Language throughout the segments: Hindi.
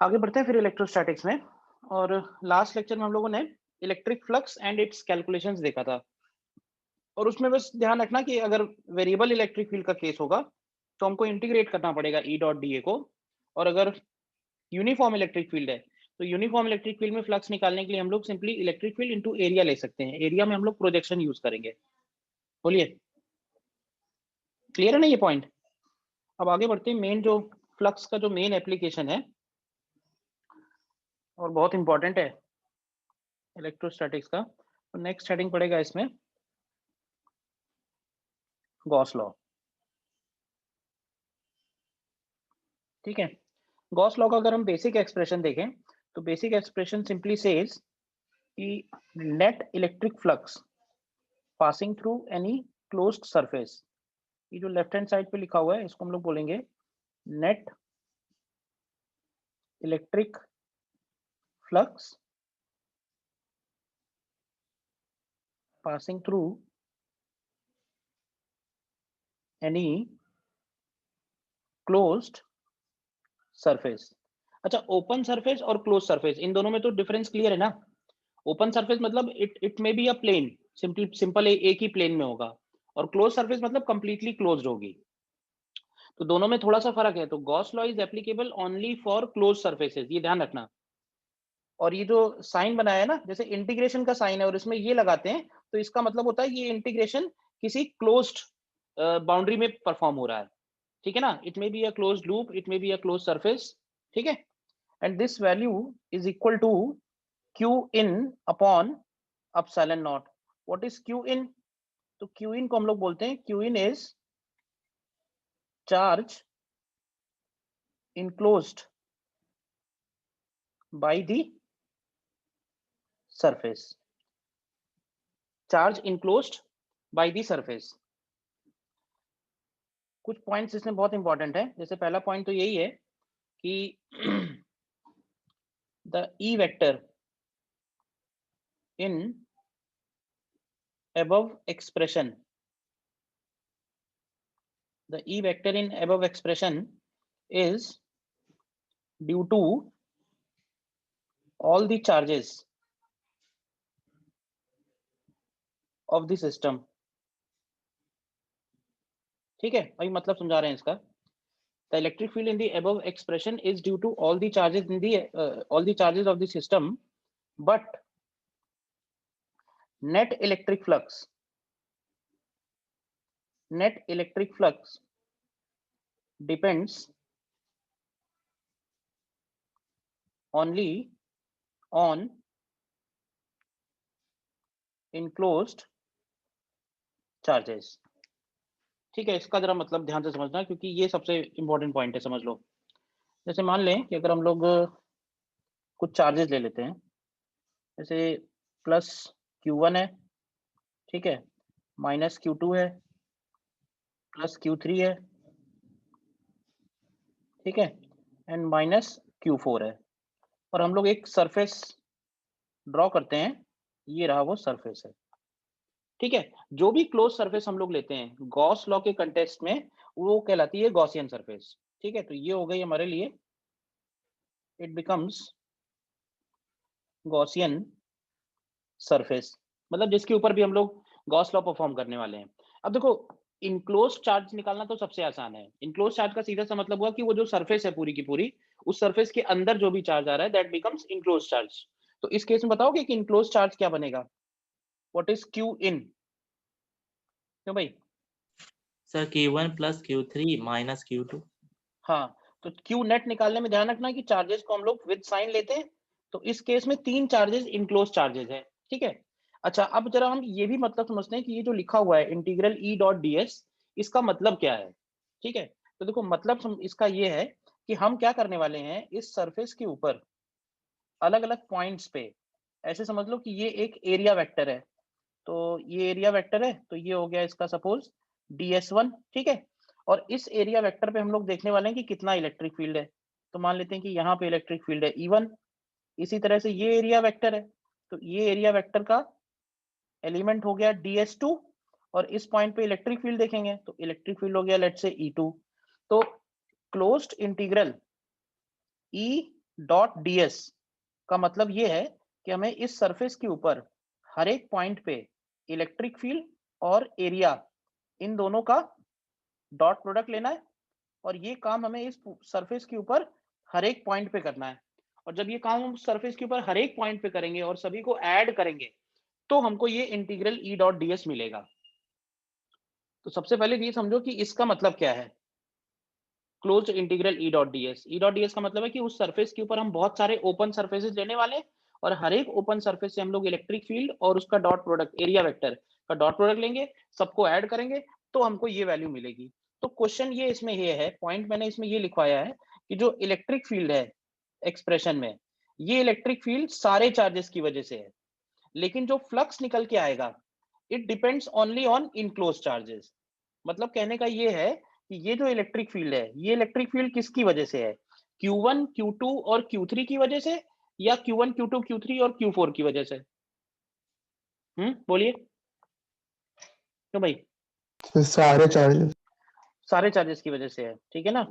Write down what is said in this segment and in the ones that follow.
आगे बढ़ते हैं फिर इलेक्ट्रोस्टैटिक्स में। और लास्ट लेक्चर में हम लोगों ने electric flux and it's calculations देखा था। और उसमें बस ध्यान रखना कि अगर वेरिएबल इलेक्ट्रिक फील्ड का केस होगा तो हमको इंटीग्रेट करना पड़ेगा ई डॉट डी ए को। और अगर यूनिफॉर्म इलेक्ट्रिक फील्ड है तो यूनिफॉर्म इलेक्ट्रिक फील्ड में फ्लक्स निकालने के लिए हम लोग simply electric field into area ले सकते हैं। एरिया में हम लोग प्रोजेक्शन यूज करेंगे। बोलिए, क्लियर है ना ये पॉइंट? अब आगे बढ़ते हैं। मेन जो फ्लक्स का जो मेन एप्लीकेशन है और बहुत इंपॉर्टेंट है इलेक्ट्रोस्टैटिक्स का, तो नेक्स्ट हेडिंग पड़ेगा इसमें गॉस लॉ। ठीक है, गॉस लॉ का अगर हम बेसिक एक्सप्रेशन देखें तो बेसिक एक्सप्रेशन सिंपली सेज कि net electric flux passing through any closed surface. ये जो लेफ्ट हैंड साइड पे लिखा हुआ है इसको हम लोग बोलेंगे net electric flux passing through any closed surface. अच्छा, ओपन सरफेस और क्लोज सरफेस इन दोनों में तो डिफरेंस क्लियर है ना? ओपन सरफेस मतलब it may be a plane, simple एक ही प्लेन में होगा। और क्लोज सरफेस मतलब कंप्लीटली क्लोज्ड होगी। तो दोनों में थोड़ा सा फर्क है। तो Gauss law is applicable only for close surfaces, ये ध्यान रखना। और ये जो साइन बनाया है ना, जैसे इंटीग्रेशन का साइन है और इसमें ये लगाते हैं, तो इसका मतलब होता है ये इंटीग्रेशन किसी क्लोज्ड बाउंड्री में परफॉर्म हो रहा है। ठीक है ना? It may be a closed loop, it may be a close surface. ठीक है, and this value is equal to Q in upon epsilon naught. What is Q in? तो क्यू इन को हम लोग बोलते हैं, Q in is charge enclosed by the surface. Charge enclosed by the surface. कुछ पॉइंट्स इसमें बहुत इंपॉर्टेंट है। जैसे पहला पॉइंट तो यही है कि the E vector in above expression, the E vector in above expression is due to all the charges of the system। ठीक है भाई, मतलब समझा रहे हैं इसका। The electric field in the above expression is due to all the charges in the all the charges of the system, but net electric flux depends only on enclosed charges। ठीक है, इसका जरा मतलब ध्यान से समझना क्योंकि ये सबसे इंपॉर्टेंट पॉइंट है, समझ लो। जैसे मान लें कि अगर हम लोग कुछ चार्जेस ले लेते हैं, जैसे प्लस Q1 है, ठीक है, माइनस Q2 है, प्लस Q3 है, ठीक है, एंड माइनस Q4 है। और हम लोग एक सरफेस ड्रॉ करते हैं, ये रहा वो सरफेस है। ठीक है, जो भी क्लोज सरफेस हम लोग लेते हैं गॉस लॉ के कंटेक्स्ट में, वो कहलाती है गॉसियन सरफेस। ठीक है, तो ये हो गई हमारे लिए, इट बिकम्स गॉसियन सरफेस, मतलब जिसके ऊपर भी हम लोग गॉस लॉ परफॉर्म करने वाले हैं। अब देखो, इनक्लोज चार्ज निकालना तो सबसे आसान है। इनक्लोज चार्ज का सीधा सा मतलब हुआ कि वो जो सरफेस है पूरी की पूरी, उस सरफेस के अंदर जो भी चार्ज आ रहा है दैट बिकम्स इनक्लोज चार्ज। तो इस केस में बताओगे कि इनक्लोज चार्ज क्या बनेगा? व्हाट इज क्यू इन? क्यों भाई? Sir Q1 plus Q3 minus Q2। हाँ, तो क्यू नेट निकालने में ध्यान रखना कि चार्जेस को हम लोग विद साइन लेते हैं। तो इस केस में 3 चार्जेस इनक्लोज चार्जेस है। ठीक है, अच्छा अब जरा हम ये भी मतलब समझते हैं कि ये जो लिखा हुआ है integral E dot D S, इसका मतलब क्या है? ठीक है, तो देखो मतलब इसका ये है कि हम क्या करने वाले हैं, इस सरफेस के ऊपर अलग अलग पॉइंट्स पे, ऐसे समझ लो कि ये एक एरिया वेक्टर है। तो ये एरिया वेक्टर है, तो ये हो गया इसका सपोज ds1। ठीक है, और इस एरिया वेक्टर पे हम लोग देखने वाले हैं कि कितना इलेक्ट्रिक फील्ड है। तो मान लेते हैं कि यहाँ पे इलेक्ट्रिक फील्ड है E1। इसी तरह से ये एरिया वेक्टर है, तो ये एरिया वेक्टर का एलिमेंट हो गया ds2। और इस पॉइंट पे इलेक्ट्रिक फील्ड देखेंगे तो इलेक्ट्रिक फील्ड हो गया लेट्स से E2। तो closed integral E dot ds का मतलब ये है कि हमें इस सरफेस के ऊपर हर एक पॉइंट पे इलेक्ट्रिक फील्ड और एरिया इन दोनों का डॉट प्रोडक्ट लेना है, और ये काम हमें इस सरफेस के ऊपर हर एक पॉइंट पे करना है। और जब ये काम हम सरफेस के ऊपर हर एक पॉइंट पे करेंगे और सभी को ऐड करेंगे तो हमको ये integral E dot D S मिलेगा। तो सबसे पहले ये समझो कि इसका मतलब क्या है, closed integral E dot D S. ई डॉट डी एस का मतलब है कि उस सरफेस के ऊपर हम बहुत सारे ओपन सरफेसेस लेने वाले हैं और हर एक ओपन सरफेस से हम लोग इलेक्ट्रिक फील्ड और उसका डॉट प्रोडक्ट एरिया वेक्टर का डॉट प्रोडक्ट लेंगे, सबको ऐड करेंगे तो हमको ये वैल्यू मिलेगी। तो क्वेश्चन ये इसमें ये है, पॉइंट मैंने इसमें ये लिखवाया है कि जो इलेक्ट्रिक फील्ड है एक्सप्रेशन में, ये इलेक्ट्रिक फील्ड सारे चार्जेस की वजह से है, लेकिन जो फ्लक्स निकल के आएगा it depends only on enclose charges. मतलब कहने का ये है कि ये जो इलेक्ट्रिक फील्ड है, ये इलेक्ट्रिक फील्ड किसकी वजह से है, Q1 Q2 और Q3 की वजह से, या Q1 Q2 Q3 और Q4 की वजह से? बोलिए क्यों भाई? सारे चार्जेस। सारे चार्जेस की वजह से है, ठीक है ना।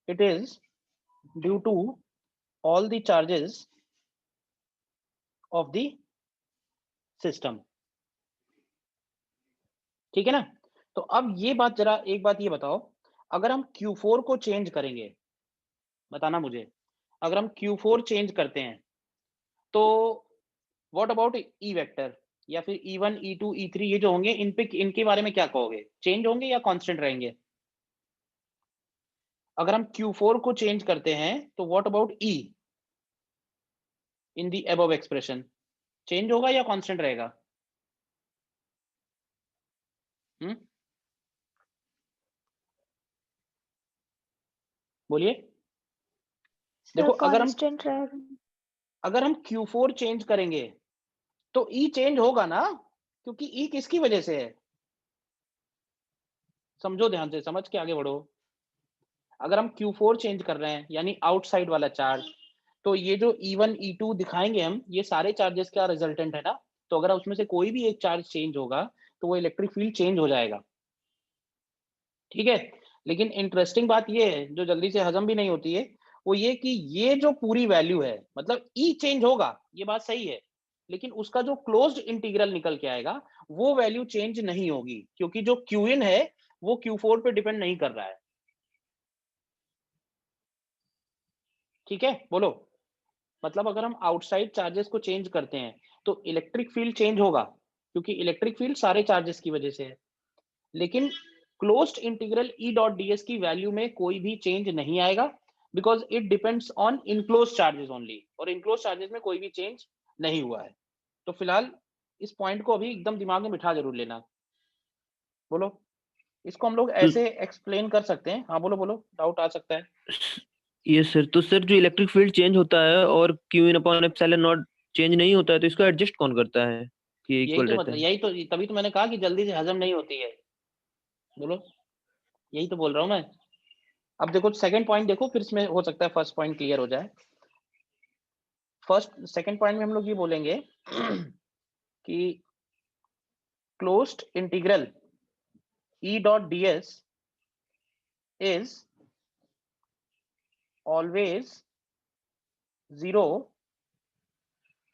It is due to all the charges of the system, ठीक है ना। तो अब ये बात, जरा एक बात ये बताओ, अगर हम Q4 को चेंज करेंगे, बताना मुझे, अगर हम Q4 चेंज करते हैं तो व्हाट अबाउट ई वेक्टर या फिर E1 E2 E3 ये जो होंगे, इन पे, इनके बारे में क्या कहोगे, चेंज होंगे या कांस्टेंट रहेंगे? अगर हम Q4 को चेंज करते हैं तो what about E in the above expression, change होगा या कांस्टेंट रहेगा? बोलिए। देखो अगर हम Q4 चेंज करेंगे तो E चेंज होगा ना, क्योंकि E किसकी वजह से है, समझो ध्यान से, समझ के आगे बढ़ो। अगर हम Q4 चेंज कर रहे हैं यानी आउटसाइड वाला चार्ज, तो ये जो E1 E2 दिखाएंगे हम, ये सारे चार्जेस का रिजल्टेंट है ना। तो अगर उसमें से कोई भी एक चार्ज चेंज होगा तो वो इलेक्ट्रिक फील्ड चेंज हो जाएगा, ठीक है। लेकिन इंटरेस्टिंग बात ये है जो जल्दी से हजम भी नहीं होती है, वो ये कि ये जो पूरी वैल्यू है, मतलब E चेंज होगा, ये बात सही है, लेकिन उसका जो क्लोज्ड इंटीग्रल निकल के आएगा वो वैल्यू चेंज नहीं होगी, क्योंकि जो Qin है वो Q4 पे डिपेंड नहीं कर रहा है, ठीक है। बोलो, मतलब अगर हम आउटसाइड चार्जेस को चेंज करते हैं तो इलेक्ट्रिक फील्ड चेंज होगा, क्योंकि इलेक्ट्रिक फील्ड सारे चार्जेस की वजह से है, लेकिन closed integral E dot D S की वैल्यू में कोई भी चेंज नहीं आएगा, because it depends on enclose charges only, और इनक्लोज चार्जेस में कोई भी चेंज नहीं हुआ है। तो फिलहाल इस पॉइंट को अभी एकदम दिमाग में बिठा जरूर लेना। बोलो, इसको हम लोग ऐसे एक्सप्लेन कर सकते हैं। हाँ बोलो बोलो, डाउट आ सकता है। ये सर, तो सर जो इलेक्ट्रिक फील्ड चेंज होता है और Q in upon epsilon not change नहीं होता है, तो इसको एडजस्ट कौन करता है कि यही इक्वल तो रहता मतलब, है? यही तो, तभी तो मैंने कहा कि जल्दी से हजम नहीं होती है। बोलो, यही तो बोल रहा हूँ मैं। अब देखो सेकंड पॉइंट देखो, फिर इसमें हो सकता है फर्स्ट पॉइंट क्लियर हो जाए। फर्स्ट सेकंड पॉइंट में हम लोग ये बोलेंगे कि closed integral E dot ds is always 0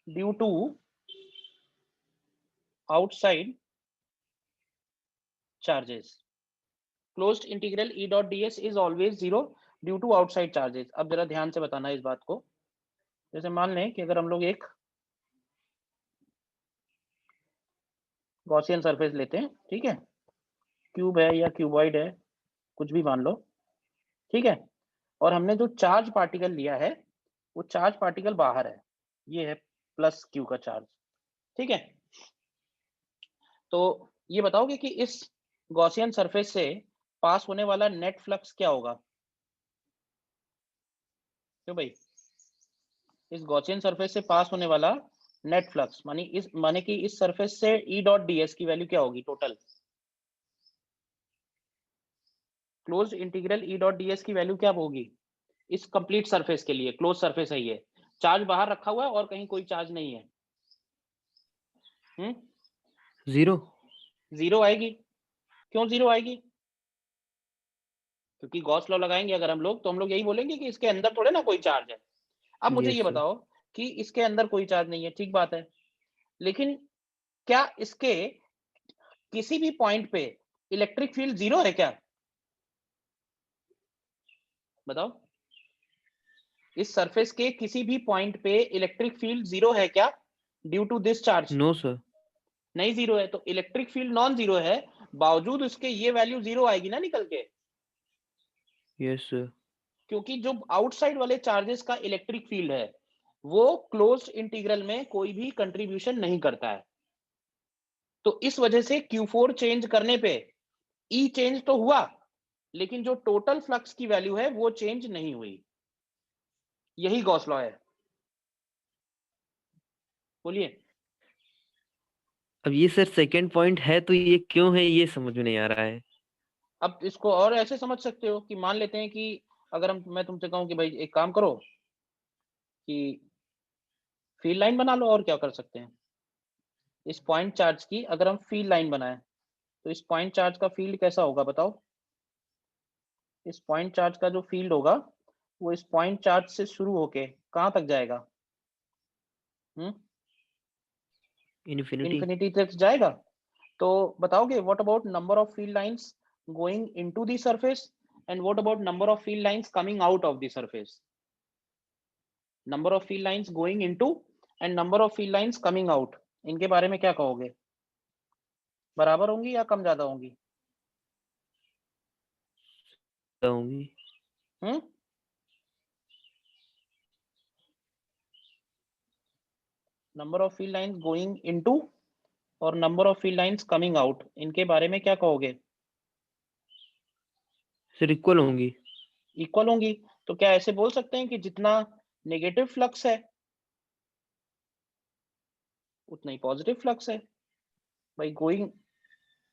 due to outside charges. Closed integral E dot ds is always 0 due to outside charges. अब जरा ध्यान से बताना इस बात को। जैसे मान लें कि अगर हम लोग एक गॉसियन सरफेस लेते हैं, ठीक है, क्यूब है या क्यूबॉइड है, कुछ भी मान लो, ठीक है, और हमने जो चार्ज पार्टिकल लिया है वो चार्ज पार्टिकल बाहर है, ये है प्लस क्यू का चार्ज, ठीक है। तो ये बताओगे कि इस गॉसियन सरफेस से पास होने वाला नेट फ्लक्स क्या होगा? क्यों भाई, इस गॉसियन सरफेस से पास होने वाला नेट फ्लक्स माने कि इस सरफेस से E डॉट ds की वैल्यू क्या होगी total? Closed integral E dot ds की वैल्यू क्या होगी इस कंप्लीट सरफेस के लिए? क्लोज सरफेस है ये, चार्ज बाहर रखा हुआ है और कहीं कोई चार्ज नहीं है। 0 जीरो आएगी। क्यों जीरो आएगी? क्योंकि गॉस लॉ लगाएंगे अगर हम लोग, तो हम लोग यही बोलेंगे कि इसके अंदर थोड़े ना कोई चार्ज है। अब मुझे Yes, ये sir. बताओ कि इसके अंदर कोई चार्ज नहीं है, ठीक बात है, लेकिन क्या इसके किसी भी पॉइंट पे इलेक्ट्रिक फील्ड जीरो है क्या? बताओ, इस सरफेस के किसी भी पॉइंट पे इलेक्ट्रिक फील्ड जीरो है क्या due to this charge? No, sir. नहीं जीरो है, तो इलेक्ट्रिक फील्ड नॉन जीरो है, बावजूद उसके ये वैल्यू जीरो आएगी ना निकल के, Yes, sir. क्योंकि जो आउटसाइड वाले चार्जेस का इलेक्ट्रिक फील्ड है वो क्लोज्ड इंटीग्रल में कोई भी कंट्रीब्यूशन नहीं करता है। तो इस वजह से Q4 चेंज करने पे E चेंज तो हुआ, लेकिन जो टोटल फ्लक्स की वैल्यू है वो चेंज नहीं हुई। यही गॉस लॉ है। बोलिए। अब ये सर सेकंड पॉइंट है तो ये क्यों है ये समझ में नहीं आ रहा है। अब इसको और ऐसे समझ सकते हो कि मान लेते हैं कि अगर मैं तुमसे कहूं कि भाई एक काम करो कि फील्ड लाइन बना लो, और क्या कर सकते हैं, इस पॉइंट चार्ज की अगर हम फील्ड लाइन बनाएं तो इस पॉइंट चार्ज का फील्ड कैसा होगा बताओ? इस पॉइंट चार्ज का जो फील्ड होगा वो इस पॉइंट चार्ज से शुरू होके कहां तक जाएगा? इन्फिनिटी। इंफिनिटी तक जाएगा। तो बताओगे what about number of field lines going into the surface, and what about number of field lines coming out of the surface? Number of field lines going into and number of field lines coming out, इनके बारे में क्या कहोगे? बराबर होंगी या कम ज्यादा होंगी? होंगी। Hmm number of field lines going into और number of field lines coming out, इनके बारे में क्या कहोगे? सर इक्वल होंगी। इक्वल होंगी। तो क्या ऐसे बोल सकते हैं कि जितना नेगेटिव फ्लक्स है उतना ही पॉजिटिव फ्लक्स है? भाई गोइंग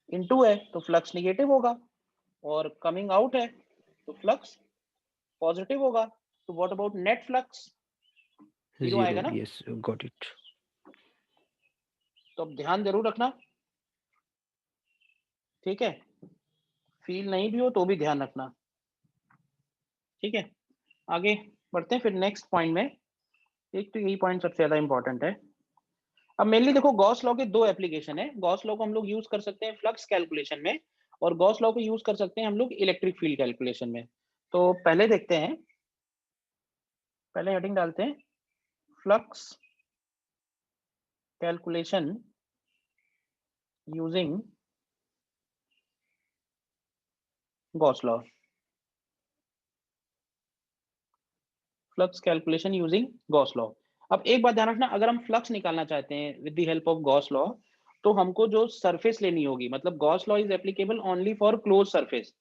इनटू है तो फ्लक्स नेगेटिव होगा, और कमिंग आउट है तो फ्लक्स पॉजिटिव होगा। तो what about net flux? Zero zero. आएगा ना। Yes got it. तो अब ध्यान जरूर रखना, ठीक है, फील नहीं भी हो तो भी ध्यान रखना, ठीक है। आगे बढ़ते हैं फिर नेक्स्ट पॉइंट में। एक तो यही पॉइंट सबसे ज्यादा इंपॉर्टेंट है। अब मेनली देखो, गॉस लॉ के दो एप्लीकेशन है। गॉस लॉ को हम लोग यूज कर सकते हैं फ्लक्स कैलकुलेशन में, और गॉस लॉ को यूज कर सकते हैं हम लोग इलेक्ट्रिक फील्ड कैलकुलेशन में। तो पहले देखते हैं, पहले हेडिंग डालते हैं flux calculation using Gauss law. Flux calculation using Gauss law. अब एक बात ध्यान रखना, अगर हम फ्लक्स निकालना चाहते हैं with the help of Gauss law, तो हमको जो सरफेस लेनी होगी, मतलब Gauss law is applicable only for close surface.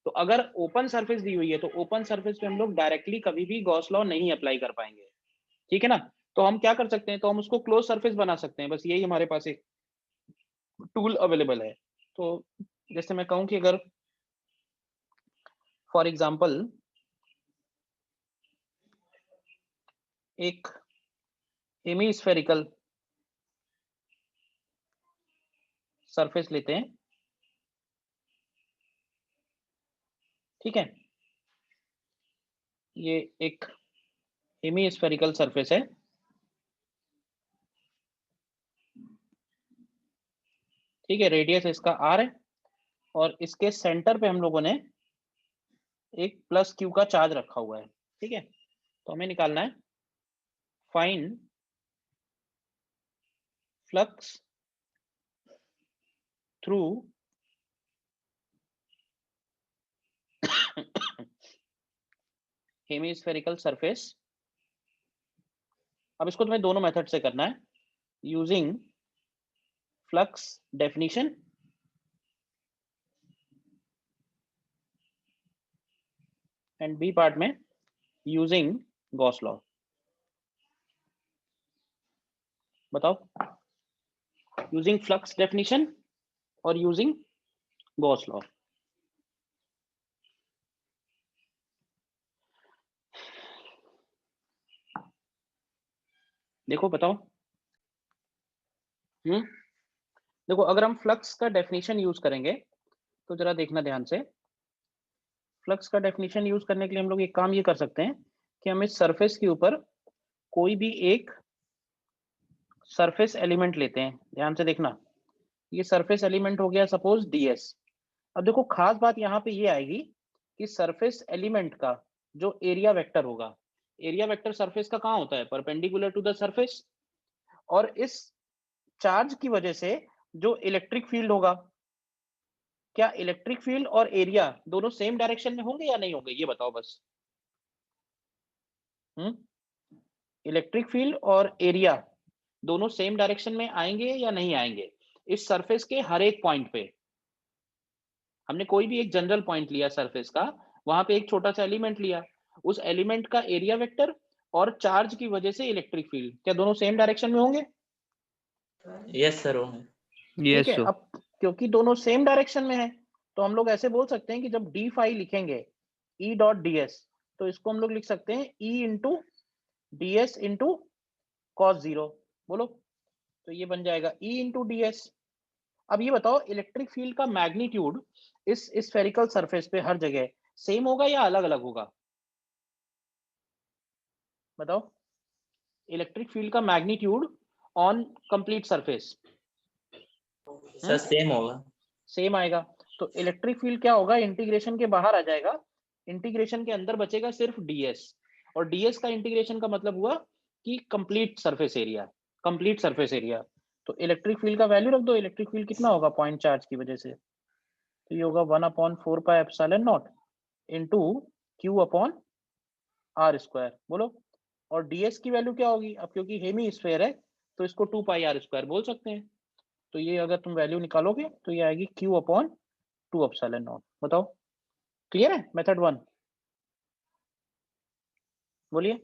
तो अगर ओपन सरफेस दी हुई है तो ओपन सरफेस पे हम लोग डायरेक्टली कभी भी गॉस लॉ नहीं अप्लाई कर पाएंगे, ठीक है ना। तो हम क्या कर सकते हैं, तो हम उसको क्लोज सरफेस बना सकते हैं, बस यही हमारे पास एक टूल अवेलेबल है। तो जैसे मैं कहूं कि अगर फॉर एग्जांपल एक हेमीस्फेरिकल सरफेस लेते हैं, ठीक है, ये एक हेमीस्फेरिकल सरफेस है, ठीक है, रेडियस इसका r है, और इसके सेंटर पे हम लोगों ने एक प्लस q का चार्ज रखा हुआ है, ठीक है। तो हमें निकालना है find flux through hemispherical surface. अब इसको तुम्हें दोनों मेथड से करना है, using flux definition and B part में यूजिंग गॉस लॉ। बताओ, यूजिंग फ्लक्स डेफिनेशन और यूजिंग गॉस लॉ। देखो बताओ। देखो अगर हम फ्लक्स का डेफिनेशन यूज करेंगे तो जरा देखना ध्यान से। फ्लक्स का डेफिनेशन यूज करने के लिए हम लोग एक काम ये कर सकते हैं कि हम इस सरफेस के ऊपर कोई भी एक सरफेस एलिमेंट लेते हैं। ध्यान से देखना, ये सरफेस एलिमेंट हो गया सपोज ds। अब देखो खास बात यहाँ पे ये आएगी कि सरफेस एलिमेंट का जो एरिया वेक्टर होगा, एरिया वेक्टर सरफेस का कहाँ होता है, परपेंडिकुलर टू द सरफेस। और इस चार्ज की वजह से जो इलेक्ट्रिक फील्ड होगा, क्या इलेक्ट्रिक फील्ड और एरिया दोनों सेम डायरेक्शन में होंगे या नहीं होंगे, ये बताओ बस। इलेक्ट्रिक फील्ड और एरिया दोनों सेम डायरेक्शन में आएंगे या नहीं आएंगे इस सरफेस के हर एक पॉइंट पे। हमने कोई भी एक जनरल पॉइंट लिया सरफेस का, वहां पे एक छोटा सा एलिमेंट लिया, उस एलिमेंट का एरिया वेक्टर और चार्ज की वजह से इलेक्ट्रिक फील्ड क्या दोनों सेम डायरेक्शन में होंगे? यस सर होंगे। ठीक यस है। सर। अब क्योंकि दोनों सेम डायरेक्शन में है तो हम लोग ऐसे बोल सकते हैं कि जब डी फाई लिखेंगे ई डॉट डी एस, तो इसको हम लोग लिख सकते हैं ई into D S into cos zero. बोलो, तो ये बन जाएगा ई इंटू डी एस। अब ये बताओ इलेक्ट्रिक फील्ड का मैग्नीट्यूड इस स्फेरिकल सरफेस पे हर जगह सेम होगा या अलग अलग होगा? बताओ, इलेक्ट्रिक फील्ड का magnitude on complete surface sir same होगा। सेम आएगा। तो इलेक्ट्रिक फील्ड क्या होगा, इंटीग्रेशन के बाहर आ जाएगा, इंटीग्रेशन के अंदर बचेगा सिर्फ ds। और ds का इंटीग्रेशन का मतलब हुआ कि complete surface area, complete surface area. तो इलेक्ट्रिक फील्ड का वैल्यू रख दो, इलेक्ट्रिक फील्ड कितना होगा पॉइंट चार्ज की वजह से, तो ये होगा 1/4 pi epsilon not into q upon r square. बोलो, और ds की वैल्यू क्या होगी, अब क्योंकि हेमी स्फीयर है तो इसको 2 पाई r स्क्वायर बोल सकते हैं। तो ये अगर तुम वैल्यू निकालोगे तो ये आएगी q अपॉन 2 एप्सिलॉन नॉट। बताओ, क्लियर है मेथड 1? बोलिए।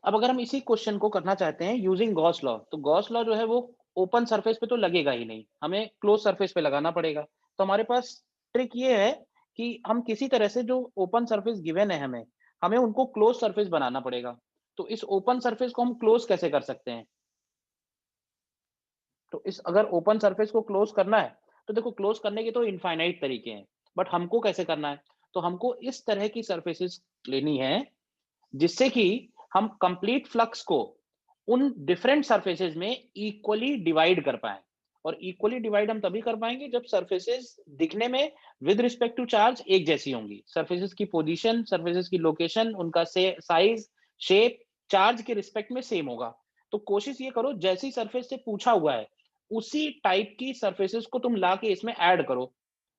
अब अगर हम इसी क्वेश्चन को करना चाहते हैं यूजिंग गॉस लॉ, तो गॉस लॉ जो है वो ओपन सरफेस पे तो लगेगा ही नहीं, हमें क्लोज सरफेस पे लगाना पड़ेगा। तो हमारे पास ट्रिक ये है कि हम किसी तरह से जो ओपन सरफेस गिवन है हमें हमें उनको क्लोज सरफेस बनाना पड़ेगा। तो इस ओपन सरफेस को हम क्लोज कैसे कर सकते हैं? तो इस अगर ओपन सरफेस को क्लोज करना है तो देखो क्लोज करने के तो इनफाइनाइट तरीके हैं, बट हमको कैसे करना है, तो हमको इस तरह की सरफेसेस लेनी है जिससे कि हम कंप्लीट फ्लक्स को उन डिफरेंट सरफेसेस में इक्वली डिवाइड कर पाए। और इक्वली डिवाइड हम तभी कर पाएंगे जब सरफेसेस दिखने में विद रिस्पेक्ट टू चार्ज एक जैसी होंगी, सरफेसेस की पोजीशन, सरफेसेस की लोकेशन, उनका साइज, शेप चार्ज के रिस्पेक्ट में सेम होगा। तो कोशिश ये करो जैसी सरफेस से पूछा हुआ है उसी टाइप की सरफेसेस को तुम ला के इसमें ऐड करो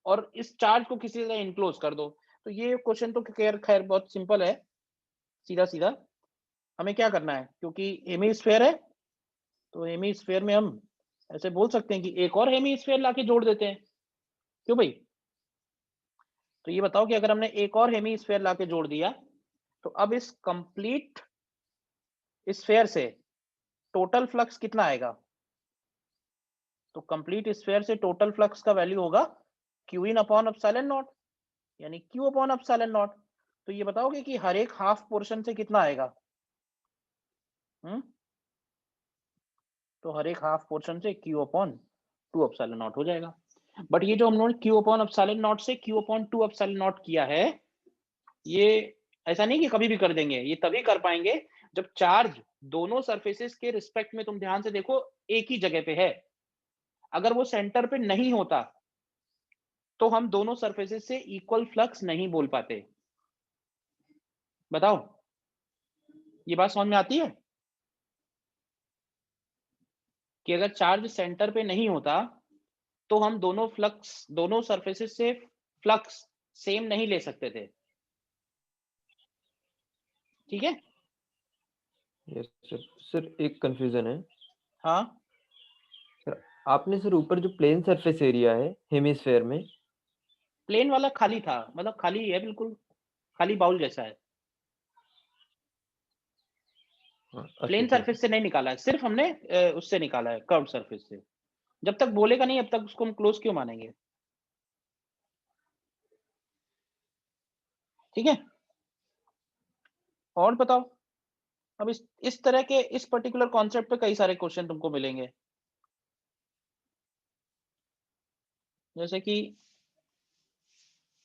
और इस चार्ज को किसी तरह इनक्लोज कर दो। तो ये क्वेश्चन तो खैर बहुत सिंपल है, सीधा सीधा। हमें क्या करना है, क्योंकि हेमीस्फेयर है तो हेमीस्फेयर में हम ऐसे बोल सकते हैं कि एक और हेमीस्फेयर लाके जोड़ देते हैं। क्यों भाई? तो ये बताओ कि अगर हमने एक और हेमीस्फेयर लाके जोड़ दिया तो अब इस कंप्लीट स्फेयर से टोटल फ्लक्स कितना आएगा? तो कंप्लीट स्फेयर से टोटल फ्लक्स का वैल्यू होगा Q in upon epsilon not, यानी क्यू अपॉन एप्सिलॉन नॉट। तो ये बताओगे कि हर एक हाफ पोर्शन से कितना आएगा? तो हर एक हाफ पोर्शन से क्यू अपॉन 2 एप्सिलॉन नॉट हो जाएगा। बट ये जो हम लोगों ने क्यू अपॉन एप्सिलॉन नॉट से क्यू अपॉन 2 एप्सिलॉन नॉट किया है, ये ऐसा नहीं कि कभी भी कर देंगे, ये तभी कर पाएंगे जब चार्ज दोनों सरफेसेस के रिस्पेक्ट में, तुम ध्यान से देखो, एक ही जगह पे है। अगर वो सेंटर पे नहीं होता तो हम दोनों सरफेसेस से इक्वल फ्लक्स नहीं बोल पाते। बताओ, ये बात समझ में आती है कि अगर चार्ज सेंटर पे नहीं होता तो हम दोनों सरफेसेस से फ्लक्स सेम नहीं ले सकते थे। ठीक है? Yes sir. सर एक कंफ्यूजन है। हाँ, सर आपने सर ऊपर जो प्लेन सरफेस एरिया है हेमिस्फेयर में, प्लेन वाला खाली था, मतलब खाली है, बिल्कुल खाली बाउल जैसा है। अच्छा प्लेन ठीक है। सरफेस से नहीं निकाला है, सिर्फ हमने उससे निकाला है, कर्व सरफेस से। जब तक बोलेगा नहीं अब तक उसको हम क्लोज क्यों मानेंगे? ठीक है, और बताओ। अब इस तरह के इस पर्टिकुलर कॉन्सेप्ट पे कई सारे क्वेश्चन तुमको मिलेंगे। जैसे कि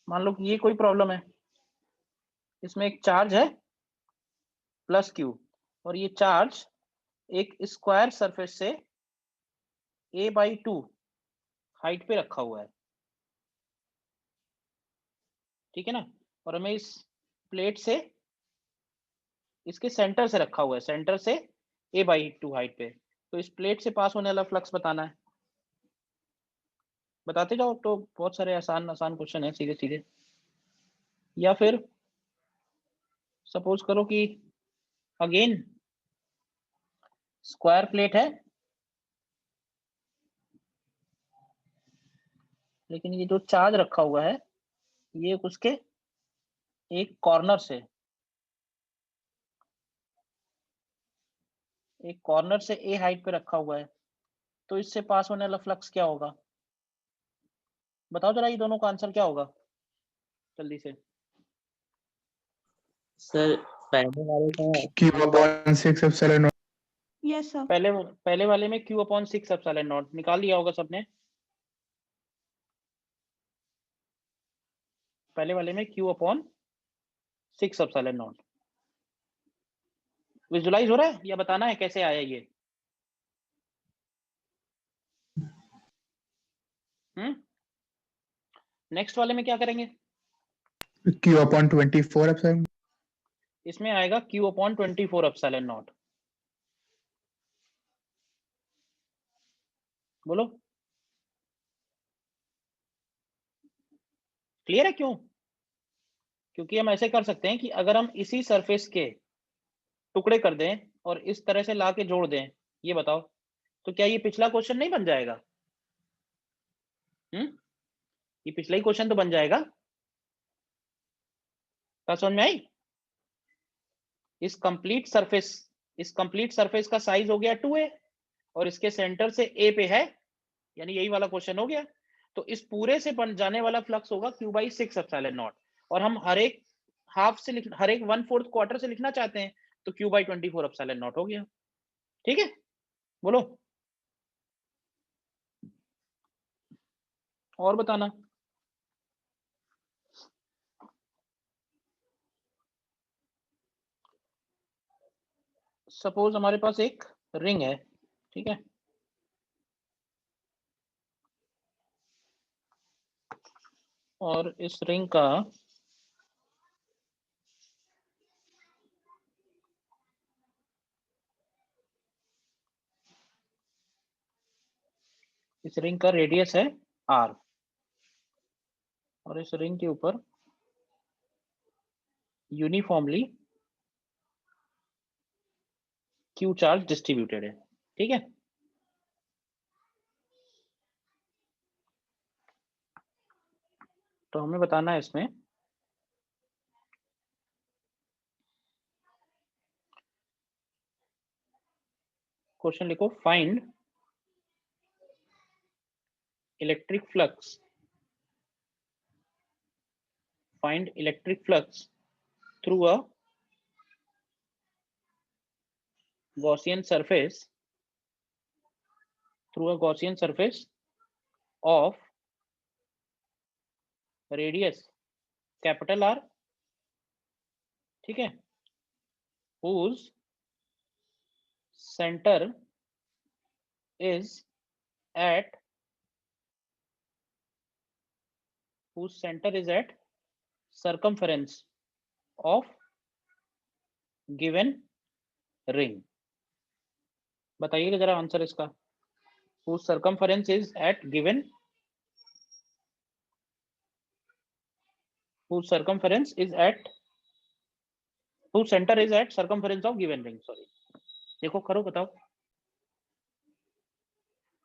मान लो कि ये कोई प्रॉब्लम है, इसमें एक चार्ज है प्लस क्यू, और ये चार्ज एक स्क्वायर सरफेस से a/2 हाइट पे रखा हुआ है, ठीक है ना, और हमें इस प्लेट से इसके सेंटर से रखा हुआ है, सेंटर से a/2 हाइट पे, तो इस प्लेट से पास होने वाला फ्लक्स बताना है। बताते जाओ, तो बहुत सारे आसान आसान क्वेश्चन है सीधे सीधे। या फिर सपोज करो कि अगेन स्क्वायर प्लेट है, लेकिन ये जो चार्ज रखा हुआ है ये उसके एक कॉर्नर से ए हाइट पे रखा हुआ है, तो इससे पास होने वाला फ्लक्स क्या होगा? बताओ जरा, ये दोनों का आंसर क्या होगा जल्दी से। सर पहले वाले का Q/6 यस सर। पहले वाले में Q/6 एप्सिलॉन नॉट निकाल लिया होगा सबने। पहले वाले में Q/6 एप्सिलॉन नॉट विजुलाइज हो रहा है या बताना है कैसे आया ये? नेक्स्ट वाले में क्या करेंगे? Q/24 epsilon. इसमें आएगा Q/24 एप्सिलॉन नॉट। बोलो क्लियर है क्यों? क्योंकि हम ऐसे कर सकते हैं कि अगर हम इसी सरफेस के टुकड़े कर दें और इस तरह से ला के जोड़ दें, ये बताओ, तो क्या ये पिछला क्वेश्चन नहीं बन जाएगा? ये पिछला ही क्वेश्चन तो बन जाएगा। क्या समझ में आई? इस कंप्लीट सरफेस का साइज हो गया 2a और इसके सेंटर से a पे है, यानी यही वाला क्वेश्चन हो गया। तो इस पूरे से बन जाने वाला फ्लक्स होगा Q/6 एप्सिलॉन नॉट, और हम हर एक हाफ से हर एक 1/4 क्वार्टर से लिखना चाहते हैं, तो Q/24 एप्सिलॉन नॉट हो गया। ठीक है, बोलो और बताना। सपोज हमारे पास एक रिंग है, ठीक है, और इस रिंग का रेडियस है r, और इस रिंग के ऊपर यूनिफॉर्मली Q चार्ज डिस्ट्रीब्यूटेड है, ठीक है। तो हमें बताना है इसमें क्वेश्चन लिखो, find electric flux through a Gaussian surface of radius capital R, ठीक है, whose center is at circumference of given ring। बताइएगा जरा आंसर इसका। whose circumference is at given whose center is at circumference of given ring, sorry. देखो करो, बताओ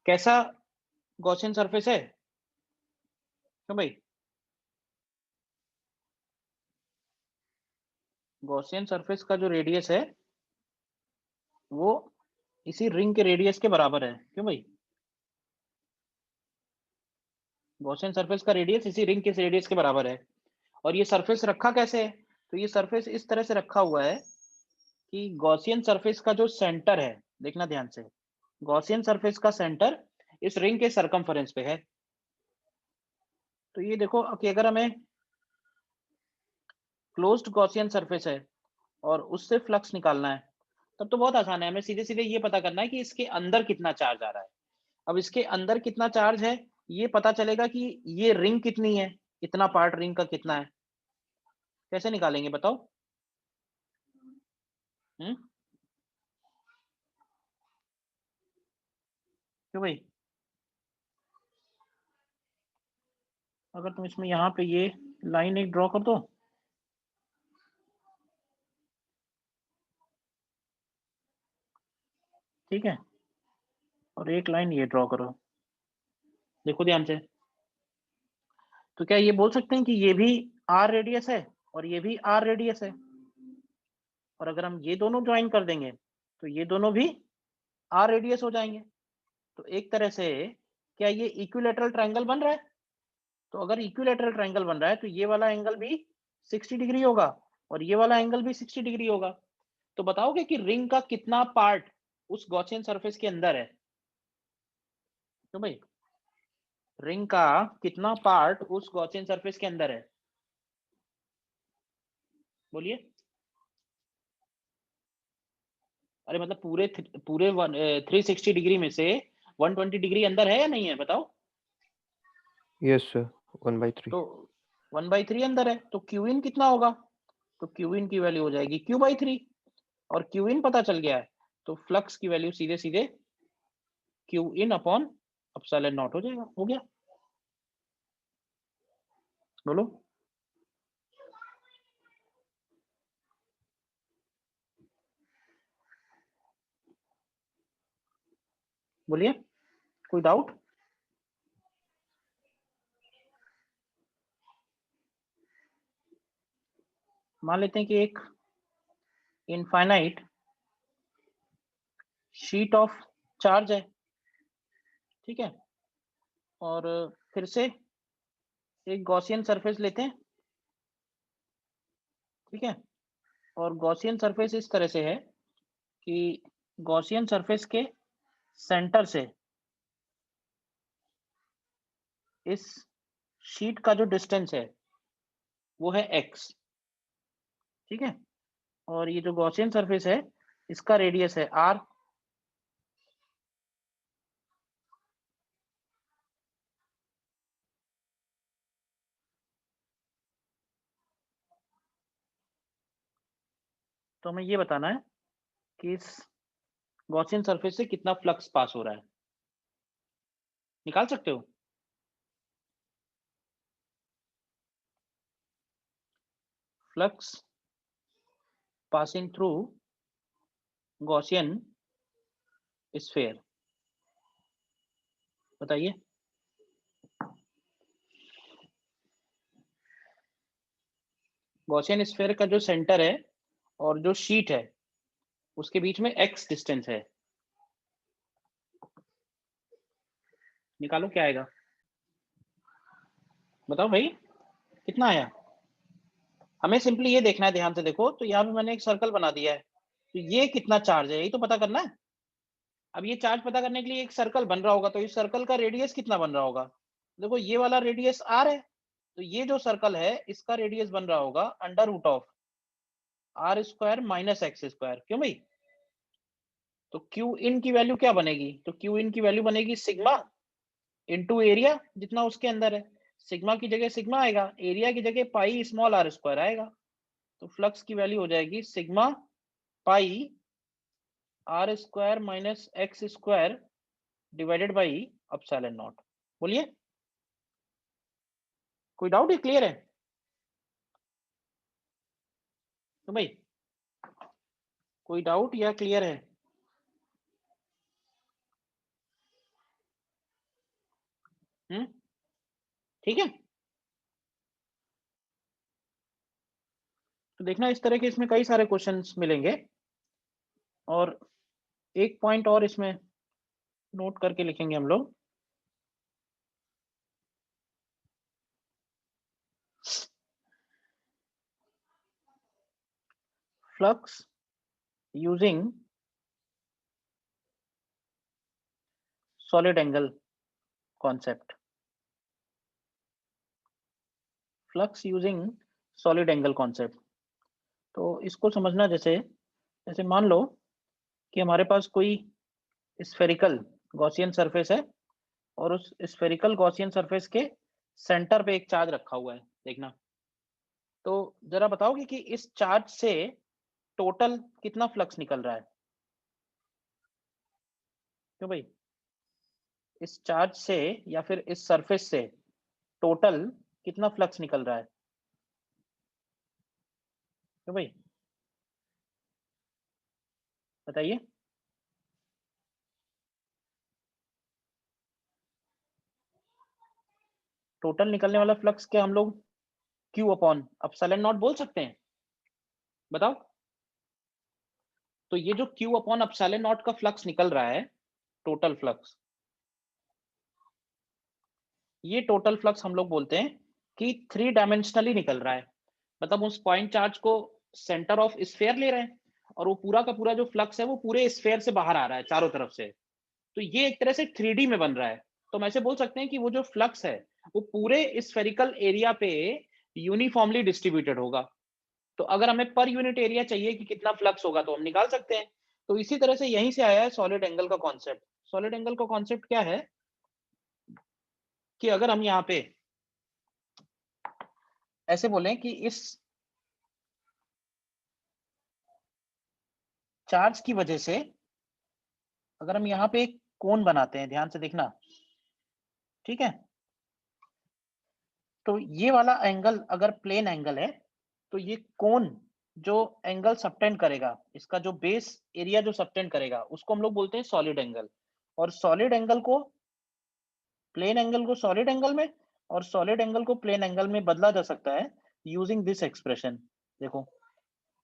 कैसा गॉसियन सरफेस है क्यों भाई? गॉसियन सरफेस का जो रेडियस है वो इसी रिंग के रेडियस के बराबर है, क्यों भाई? गॉसियन सरफेस का रेडियस इसी रिंग के रेडियस के बराबर है। और ये सरफेस रखा कैसे है? तो ये सरफेस इस तरह से रखा हुआ है कि गॉसियन सरफेस का जो सेंटर है, देखना ध्यान से, गॉसियन सरफेस का सेंटर इस रिंग के सरकमफेरेंस पे है, तो ये देखो कि अगर हमें क्लोज्ड गॉसियन सरफेस है और उससे फ्लक्स निकालना है तब तो बहुत आसान है, हमें सीधे सीधे ये पता करना है कि इसके अंदर कितना चार्ज आ रहा है। अब इसके अंदर कितना चार्ज है ये पता चलेगा कि ये रिंग कितनी है, इतना पार्ट रिंग का कितना है। कैसे निकालेंगे बताओ? क्यों भाई? अगर तुम इसमें यहाँ पे ये लाइन एक ड्रॉ कर दो, ठीक है, और एक लाइन ये ड्रॉ करो, देखो ध्यान से। तो क्या ये बोल सकते हैं कि ये भी आर रेडियस है और ये भी आर रेडियस है, और अगर हम ये दोनों ज्वाइन कर देंगे तो ये दोनों भी आर रेडियस हो जाएंगे। तो एक तरह से क्या ये इक्विलैटरल ट्रायंगल बन रहा है? तो अगर इक्विलैटरल ट्रायंगल बन रहा है तो ये वाला एंगल भी 60 डिग्री होगा और ये वाला एंगल भी 60 डिग्री होगा। तो बताओगे कि रिंग का कितना पार्ट उस गॉसियन सरफेस के अंदर है? तो भाई रिंग का कितना पार्ट उस गॉसियन सरफेस के अंदर है? बोलिए। अरे मतलब पूरे 360 डिग्री में से 120 डिग्री अंदर है या नहीं है बताओ? Yes sir, 1/3। तो 1/3 अंदर है, तो क्यू इन कितना होगा? तो क्यू इन की वैल्यू हो जाएगी Q/3, और क्यू इन पता चल गया है तो फ्लक्स की वैल्यू सीधे सीधे Q in upon epsilon not हो जाएगा। हो गया? बोलो। बोलिए, कोई डाउट? मान लेते हैं कि एक इनफाइनाइट शीट ऑफ चार्ज है, ठीक है, और फिर से एक गॉसियन सरफेस लेते हैं, ठीक है, और गॉसियन सरफेस इस तरह से है कि गॉसियन सरफेस के सेंटर से इस शीट का जो डिस्टेंस है वो है x, ठीक है, और ये जो गॉसियन सरफेस है इसका रेडियस है r। तो हमें ये बताना है कि इस गॉसियन सरफेस से कितना फ्लक्स पास हो रहा है। निकाल सकते हो? Flux passing through Gaussian sphere, बताइए। गॉसियन स्फीयर का जो सेंटर है और जो शीट है उसके बीच में x डिस्टेंस है, निकालो क्या आएगा? बताओ भाई कितना आया? हमें सिंपली ये देखना है, ध्यान से देखो। तो यहाँ पे मैंने एक सर्कल बना दिया है, तो ये कितना चार्ज है यही तो पता करना है। अब ये चार्ज पता करने के लिए एक सर्कल बन रहा होगा, तो इस सर्कल का रेडियस कितना बन रहा होगा? देखो ये वाला रेडियस r है, तो ये जो सर्कल है इसका रेडियस बन रहा होगा √r² - x²। क्यों भाई? तो क्यू इन की वैल्यू क्या बनेगी? तो क्यू इन की वैल्यू बनेगी सिग्मा इनटू एरिया जितना उसके अंदर है। सिग्मा की जगह सिग्मा आएगा, एरिया की जगह पाई स्मॉल r² आएगा। तो फ्लक्स की वैल्यू हो जाएगी sigma pi r² - x² divided by epsilon not. बोलिए, कोई डाउट है? क्लियर है? तो भाई कोई डाउट या क्लियर है? ठीक है। तो देखना इस तरह के इसमें कई सारे क्वेश्चंस मिलेंगे, और एक पॉइंट और इसमें नोट करके लिखेंगे हम लोग। Flux using solid angle concept. Flux using solid angle concept. तो इसको समझना जैसे जैसे मान लो कि हमारे पास कोई स्फेरिकल गॉसियन सरफेस है और उस स्फेरिकल गॉसियन सरफेस के सेंटर पे एक चार्ज रखा हुआ है। देखना, तो जरा बताओगे कि इस चार्ज से टोटल कितना फ्लक्स निकल रहा है? क्यों भाई, इस चार्ज से या फिर इस सरफेस से टोटल कितना फ्लक्स निकल रहा है? क्यों भाई, बताइए। टोटल निकलने वाला फ्लक्स क्या हम लोग Q अपॉन एप्सिलॉन नॉट बोल सकते हैं? बताओ। तो ये जो Q अपॉन एप्सिलॉन नॉट का फ्लक्स निकल रहा है, टोटल फ्लक्स, ये टोटल फ्लक्स हम लोग बोलते हैं कि 3 डायमेंशनली निकल रहा है। मतलब उस पॉइंट चार्ज को सेंटर ऑफ स्फीयर ले रहे हैं और वो पूरा का पूरा जो फ्लक्स है वो पूरे स्फीयर से बाहर आ रहा है चारों तरफ से। तो ये एक तरह से 3D में बन रहा है। तो हम ऐसे बोल सकते हैं कि वो जो फ्लक्स है वो पूरे स्फेरिकल एरिया पे यूनिफॉर्मली डिस्ट्रीब्यूटेड होगा। तो अगर हमें पर यूनिट एरिया चाहिए कि कितना फ्लक्स होगा तो हम निकाल सकते हैं। तो इसी तरह से यहीं से आया है सॉलिड एंगल का कॉन्सेप्ट। सॉलिड एंगल का कॉन्सेप्ट क्या है कि अगर हम यहाँ पे ऐसे बोलें कि इस चार्ज की वजह से अगर हम यहाँ पे एक कोन बनाते हैं, ध्यान से देखना, ठीक है, तो ये वाला एंगल अगर प्लेन एंगल है तो ये कोन जो एंगल सबटेंड करेगा, इसका जो बेस एरिया जो सबटेंड करेगा उसको हम लोग बोलते हैं सॉलिड एंगल। और सॉलिड एंगल को, प्लेन एंगल को सॉलिड एंगल में और सॉलिड एंगल को प्लेन एंगल में बदला जा सकता है यूजिंग दिस एक्सप्रेशन। देखो,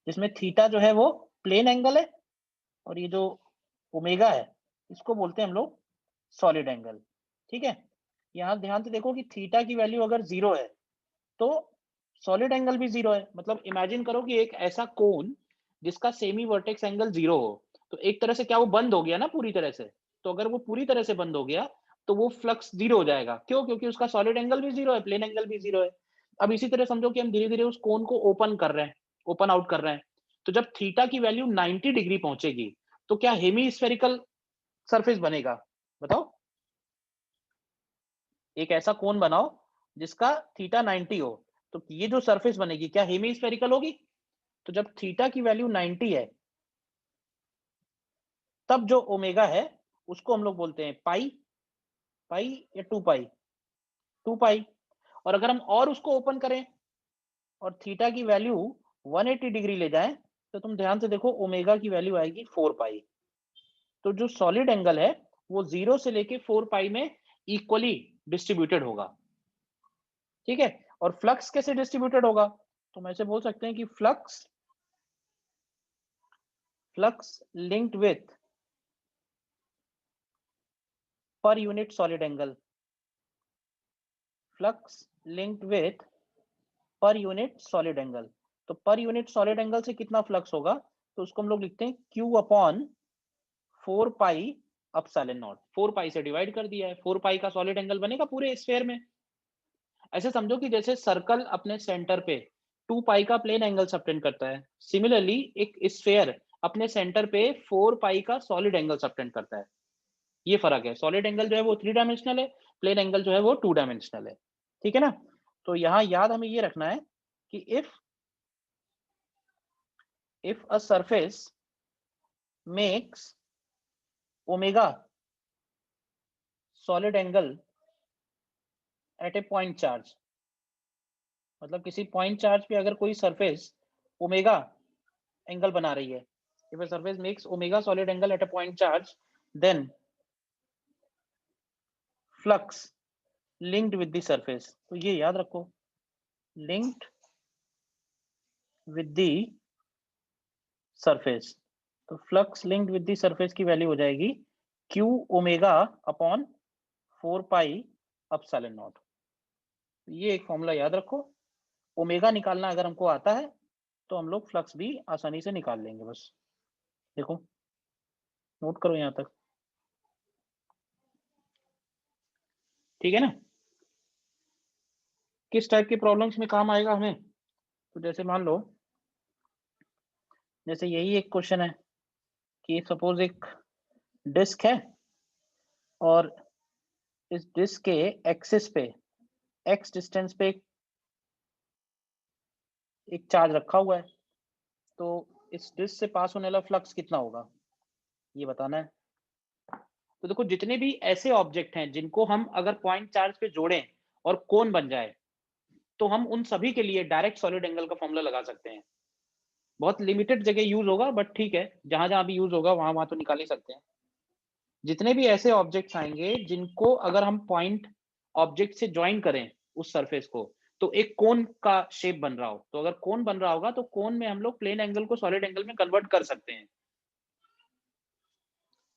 जिसमें थीटा जो है वो प्लेन एंगल है और ये जो ओमेगा है इसको बोलते हैं हम लोग सॉलिड एंगल। ठीक है, यहाँ ध्यान से देखो कि थीटा की वैल्यू अगर 0 है तो सॉलिड एंगल भी 0 है। मतलब इमेजिन करो कि एक ऐसा कोन जिसका सेमी वर्टेक्स एंगल 0 हो, तो एक तरह से क्या वो बंद हो गया ना पूरी तरह से? तो अगर वो पूरी तरह से बंद हो गया तो वो फ्लक्स 0 हो जाएगा। क्यों? क्योंकि उसका सॉलिड एंगल भी 0 है, प्लेन एंगल भी 0 है। अब इसी तरह समझो कि हम धीरे धीरे उस कोन को ओपन कर रहे हैं, ओपन आउट कर रहे हैं। तो जब थीटा की वैल्यू 90 डिग्री पहुंचेगी तो क्या हेमी स्फेरिकल सरफेस बनेगा? बताओ। एक ऐसा कोन बनाओ जिसका थीटा 90 हो, तो ये जो सरफेस बनेगी क्या हेमी स्फेरिकल होगी? तो जब थीटा की वैल्यू 90 है तब जो ओमेगा है उसको हम लोग बोलते हैं पाई, पाई या 2 पाई, 2 पाई। और अगर हम और उसको ओपन करें और थीटा की वैल्यू 180 डिग्री ले जाएं तो तुम ध्यान से देखो ओमेगा की वैल्यू आएगी 4 पाई। तो जो सॉलिड एंगल है वो 0 से लेके 4 पाई में इक्वली डिस्ट्रीब्यूटेड होगा। ठीक है, और फ्लक्स कैसे डिस्ट्रीब्यूटेड होगा? तो हम ऐसे बोल सकते हैं कि flux linked with per unit solid angle, flux linked with per unit solid angle. तो पर यूनिट सॉलिड एंगल से कितना फ्लक्स होगा तो उसको हम लोग लिखते हैं Q upon 4 pi epsilon not. 4 पाई से डिवाइड कर दिया है, 4 पाई का सॉलिड एंगल बनेगा पूरे स्फीयर में। ऐसे समझो कि जैसे सर्कल अपने सेंटर पे 2 पाई का प्लेन एंगल सबटेंड करता है, सिमिलरली एक स्फीयर अपने सेंटर पे 4 पाई का सॉलिड एंगल सबटेंड करता है। ये फर्क है, सॉलिड एंगल जो है वो 3 डायमेंशनल है, प्लेन एंगल जो है वो 2 डायमेंशनल है। ठीक है ना? तो यहाँ याद हमें ये रखना है कि if a surface makes omega solid angle at a point charge, मतलब किसी पॉइंट चार्ज पे अगर कोई सरफेस ओमेगा एंगल बना रही है, if a surface makes omega solid angle at a point charge, then flux linked with the surface, तो ये याद रखो, linked with the surface। तो flux linked with the surface की वैल्यू हो जाएगी Q omega upon 4 pi epsilon not. ये एक फॉर्मूला याद रखो। ओमेगा निकालना अगर हमको आता है तो हम लोग फ्लक्स भी आसानी से निकाल लेंगे। बस देखो, नोट करो यहाँ तक, ठीक है ना? किस टाइप की प्रॉब्लम्स में काम आएगा हमें? तो जैसे मान लो, जैसे यही एक क्वेश्चन है कि सपोज एक डिस्क है और इस डिस्क के एक्सिस पे x डिस्टेंस पे एक चार्ज रखा हुआ है, तो इस डिस्क से पास होने वाला फ्लक्स कितना होगा ये बताना है। तो देखो, जितने भी ऐसे ऑब्जेक्ट हैं जिनको हम अगर पॉइंट चार्ज पे जोड़ें और कोन बन जाए, तो हम उन सभी के लिए डायरेक्ट सॉलिड एंगल का फॉर्मूला लगा सकते हैं। बहुत लिमिटेड जगह यूज होगा, बट ठीक है, जहां जहां भी यूज होगा वहां वहां तो निकाल ही सकते हैं। जितने भी ऐसे ऑब्जेक्ट्स आएंगे जिनको अगर हम पॉइंट ऑब्जेक्ट से ज्वाइन करें उस सरफेस को, तो एक कोन का शेप बन रहा हो, तो अगर कोन बन रहा होगा तो कोन में हम लोग प्लेन एंगल को सॉलिड एंगल में कन्वर्ट कर सकते हैं।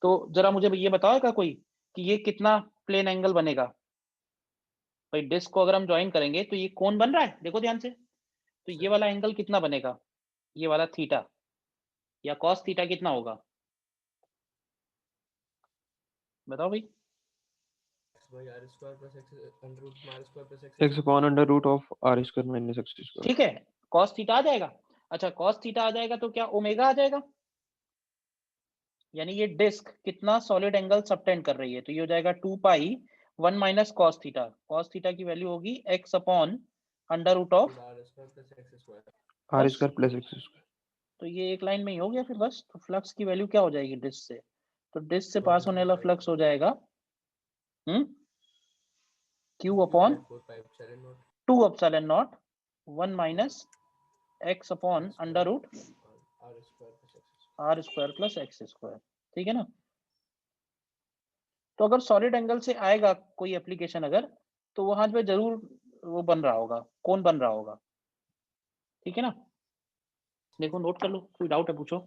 तो जरा मुझे ये बताओगा कोई कि ये कितना प्लेन एंगल बनेगा? भाई डिस्क को अगर हम ज्वाइन करेंगे तो ये कोन बन रहा है, देखो ध्यान से, तो ये वाला एंगल कितना बनेगा? ये वाला थीटा या कॉस थीटा कितना होगा? बताओ भाई। x upon under root of r square minus x square. ठीक है, कॉस थीटा आ जाएगा। अच्छा, कॉस थीटा आ जाएगा तो क्या ओमेगा आ जाएगा? यानी ये डिस्क कितना सॉलिड एंगल सबटेंड कर रही है, तो ये हो जाएगा 2 pi 1 minus cos theta. Cos theta की वैल्यू होगी x upon under root of r square plus x square. तो ये एक लाइन में ही हो गया फिर बस। तो फ्लक्स की वैल्यू क्या हो जाएगी डिस्क से? तो डिस्क से पास होने वाला फ्लक्स हो जाएगा q upon 2 epsilon naught 1 minus x upon under root r square plus x square. ठीक है ना? तो अगर सॉलिड एंगल से आएगा कोई एप्लीकेशन अगर, तो वहां पे जरूर वो बन रहा होगा, कौन बन रहा होगा। ठीक है ना? देखो, नोट कर लो, कोई डाउट है पूछो।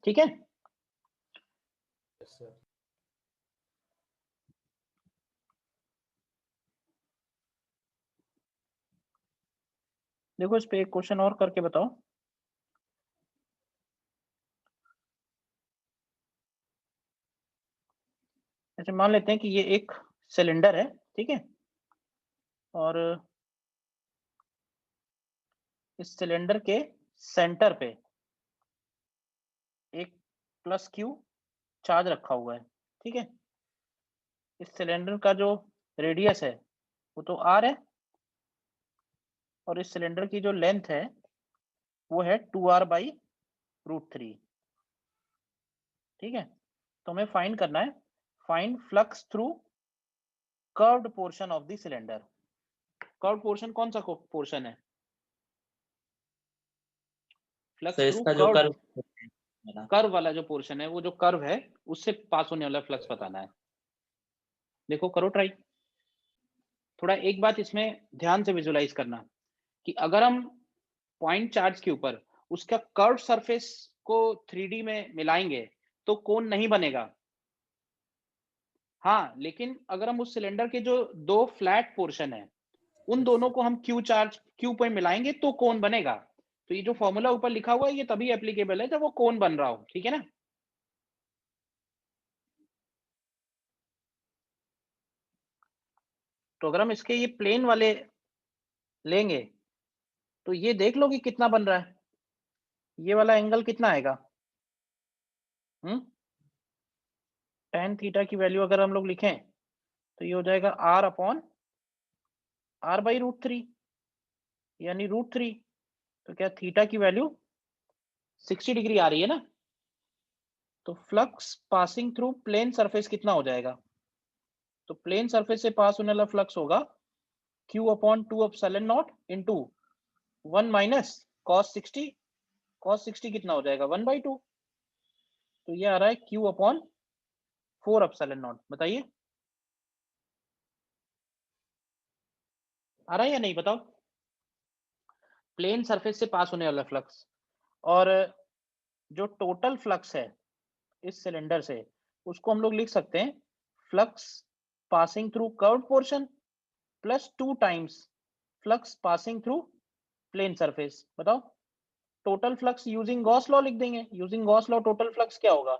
ठीक है। देखो, इस पे एक क्वेश्चन और करके बताओ। ऐसे मान लेते हैं कि ये एक सिलेंडर है, ठीक है, और इस सिलेंडर के सेंटर पे एक प्लस क्यू चार्ज रखा हुआ है। ठीक है, इस सिलेंडर का जो रेडियस है वो तो r है, और इस सिलेंडर की जो लेंथ है वो है 2r बाई रूट 3। ठीक है, तो हमें फाइंड करना है, find flux through curved portion of the cylinder. Curved portion कौन सा पोर्शन है? फ्लक्स सर थ्रू इसका जो कर्व, कर्व कर्व वाला जो पोर्शन है, वो जो कर्व है उससे पास होने वाला फ्लक्स बताना है। देखो, करो ट्राई। थोड़ा एक बात इसमें ध्यान से विजुलाइज करना कि अगर हम पॉइंट चार्ज के ऊपर उसका कर्व सरफेस को 3D में मिलाएंगे तो कोन नहीं बनेगा। हाँ, लेकिन अगर हम उस सिलेंडर के जो दो फ्लैट पोर्शन है उन दोनों को हम क्यू पे मिलाएंगे तो कोन बनेगा। तो ये जो फॉर्मूला ऊपर लिखा हुआ है ये तभी एप्लीकेबल है जब वो कोन बन रहा हो। ठीक है ना? तो अगर हम इसके ये प्लेन वाले लेंगे तो ये देख लो कि कितना बन रहा है। ये वाला एंगल कितना आएगा? tan थीटा की वैल्यू अगर हम लोग लिखें तो ये हो जाएगा r upon r by root 3, यानी रूट 3। तो क्या थीटा की वैल्यू 60 डिग्री आ रही है ना? तो flux passing through plane surface कितना हो जाएगा? तो प्लेन सरफेस से पास होने वाला फ्लक्स होगा q upon 2 epsilon not into 1 minus cos 60। cos 60 कितना हो जाएगा? 1/2। तो ये आ रहा है q अपॉन 4 एप्सिलॉन नॉट। बताइए, आ रहा है या नहीं? बताओ। प्लेन सरफेस से पास होने वाला फ्लक्स, और जो टोटल फ्लक्स है इस सिलेंडर से उसको हम लोग लिख सकते हैं flux passing through curved portion plus 2 times flux passing through plane surface. बताओ, total flux using Gauss law लिख देंगे। Using Gauss law total flux क्या होगा?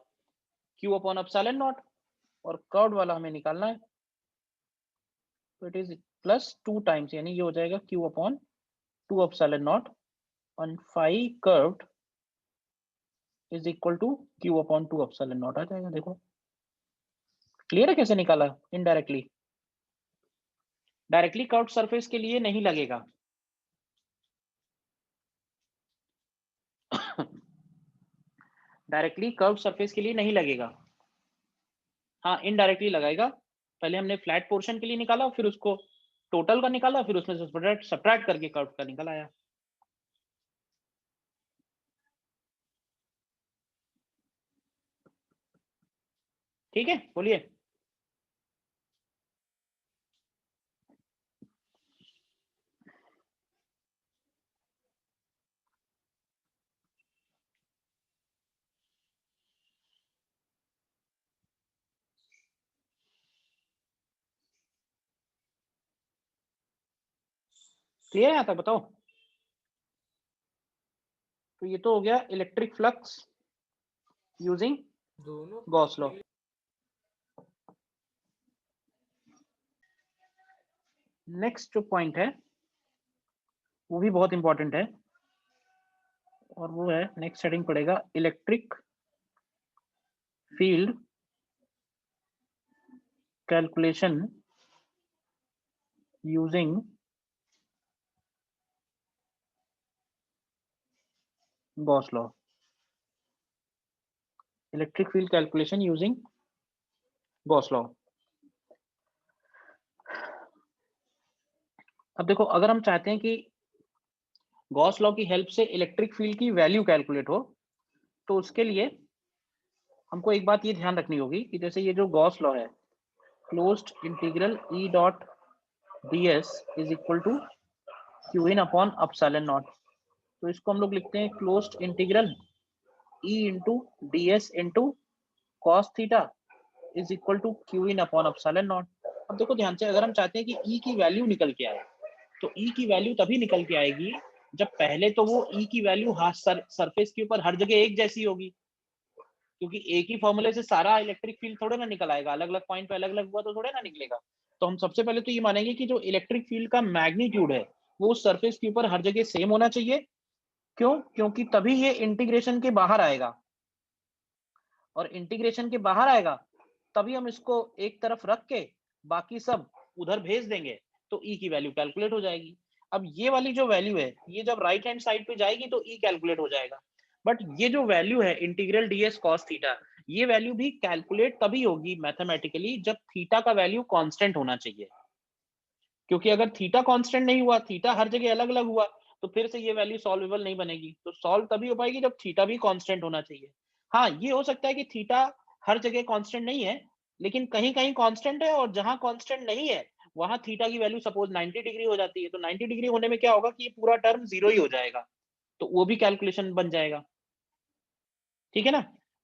क्यू अपॉन एप्सिलॉन नॉट, और कर्व्ड वाला हमें निकालना है। तो इट इज प्लस 2 टाइम्स, यानी ये हो जाएगा q upon 2 epsilon naught on phi curved is equal to q upon 2 epsilon naught आ जाएगा। देखो क्लियर है कैसे निकाला इनडायरेक्टली। डायरेक्टली कर्व्ड सरफेस के लिए नहीं लगेगा, डायरेक्टली कर्व्ड सरफेस के लिए नहीं लगेगा, हाँ इनडायरेक्टली लगाएगा। पहले हमने फ्लैट पोर्शन के लिए निकाला, फिर उसको टोटल का निकाला, फिर उसमें से सब्ट्रैक्ट करके कर्व का निकल आया। ठीक है, बोलिए। क्लियर है यहाँ तक, बताओ। तो ये तो हो गया electric flux using Gauss law. Next जो पॉइंट है वो भी बहुत इंपॉर्टेंट है, और वो है नेक्स्ट हेडिंग पड़ेगा electric field calculation using Gauss law. Electric field calculation using Gauss law. अब देखो, अगर हम चाहते हैं कि गॉस लॉ की हेल्प से इलेक्ट्रिक फील्ड की वैल्यू कैलकुलेट हो, तो उसके लिए हमको एक बात ये ध्यान रखनी होगी कि जैसे ये जो गॉस लॉ है, closed integral E dot D S is equal to Q in upon epsilon naught. तो इसको हम लोग लिखते हैं closed integral E into D S into cos theta is equal to Q in upon epsilon naught. अब देखो ध्यान से, अगर हम चाहते हैं कि ई की वैल्यू निकल के आए, तो ई की वैल्यू तभी निकल के आएगी जब पहले तो वो ई की वैल्यू सरफेस के ऊपर हर जगह एक जैसी होगी, क्योंकि एक ही फॉर्मूले से सारा इलेक्ट्रिक फील्ड थोड़े ना निकल आएगा, अलग अलग पॉइंट पे अलग अलग हुआ तो थोड़े ना निकलेगा। तो हम सबसे पहले तो ये मानेंगे कि जो इलेक्ट्रिक फील्ड का मैग्नीट्यूड है वो उस सरफेस के ऊपर हर जगह सेम होना चाहिए। क्यों? क्योंकि तभी ये इंटीग्रेशन के बाहर आएगा, और इंटीग्रेशन के बाहर आएगा तभी हम इसको एक तरफ रख के बाकी सब उधर भेज देंगे, तो ई की वैल्यू कैलकुलेट हो जाएगी। अब ये वाली जो वैल्यू है, ये जब राइट हैंड साइड पे जाएगी तो ई कैलकुलेट हो जाएगा। बट ये जो वैल्यू है इंटीग्रल ds cos थीटा, ये वैल्यू भी कैलकुलेट तभी होगी मैथमेटिकली जब थीटा का वैल्यू कांस्टेंट होना चाहिए। क्योंकि अगर थीटा कांस्टेंट नहीं हुआ, थीटा हर जगह अलग अलग हुआ, तो फिर से ये वैल्यू सॉल्वेबल नहीं बनेगी। तो सॉल्व तभी हो पाएगी जब थीटा भी कांस्टेंट होना चाहिए। हाँ, ये हो सकता है कि थीटा हर जगह कांस्टेंट नहीं है, लेकिन कहीं कहीं कांस्टेंट है, और जहां कांस्टेंट नहीं है वहां थीटा की वैल्यू सपोज 90 डिग्री हो जाती है, तो 90 डिग्री होने में क्या होगा कि ये पूरा टर्म जीरो ही हो जाएगा, तो वो भी कैलकुलेशन बन जाएगा। ठीक है ना,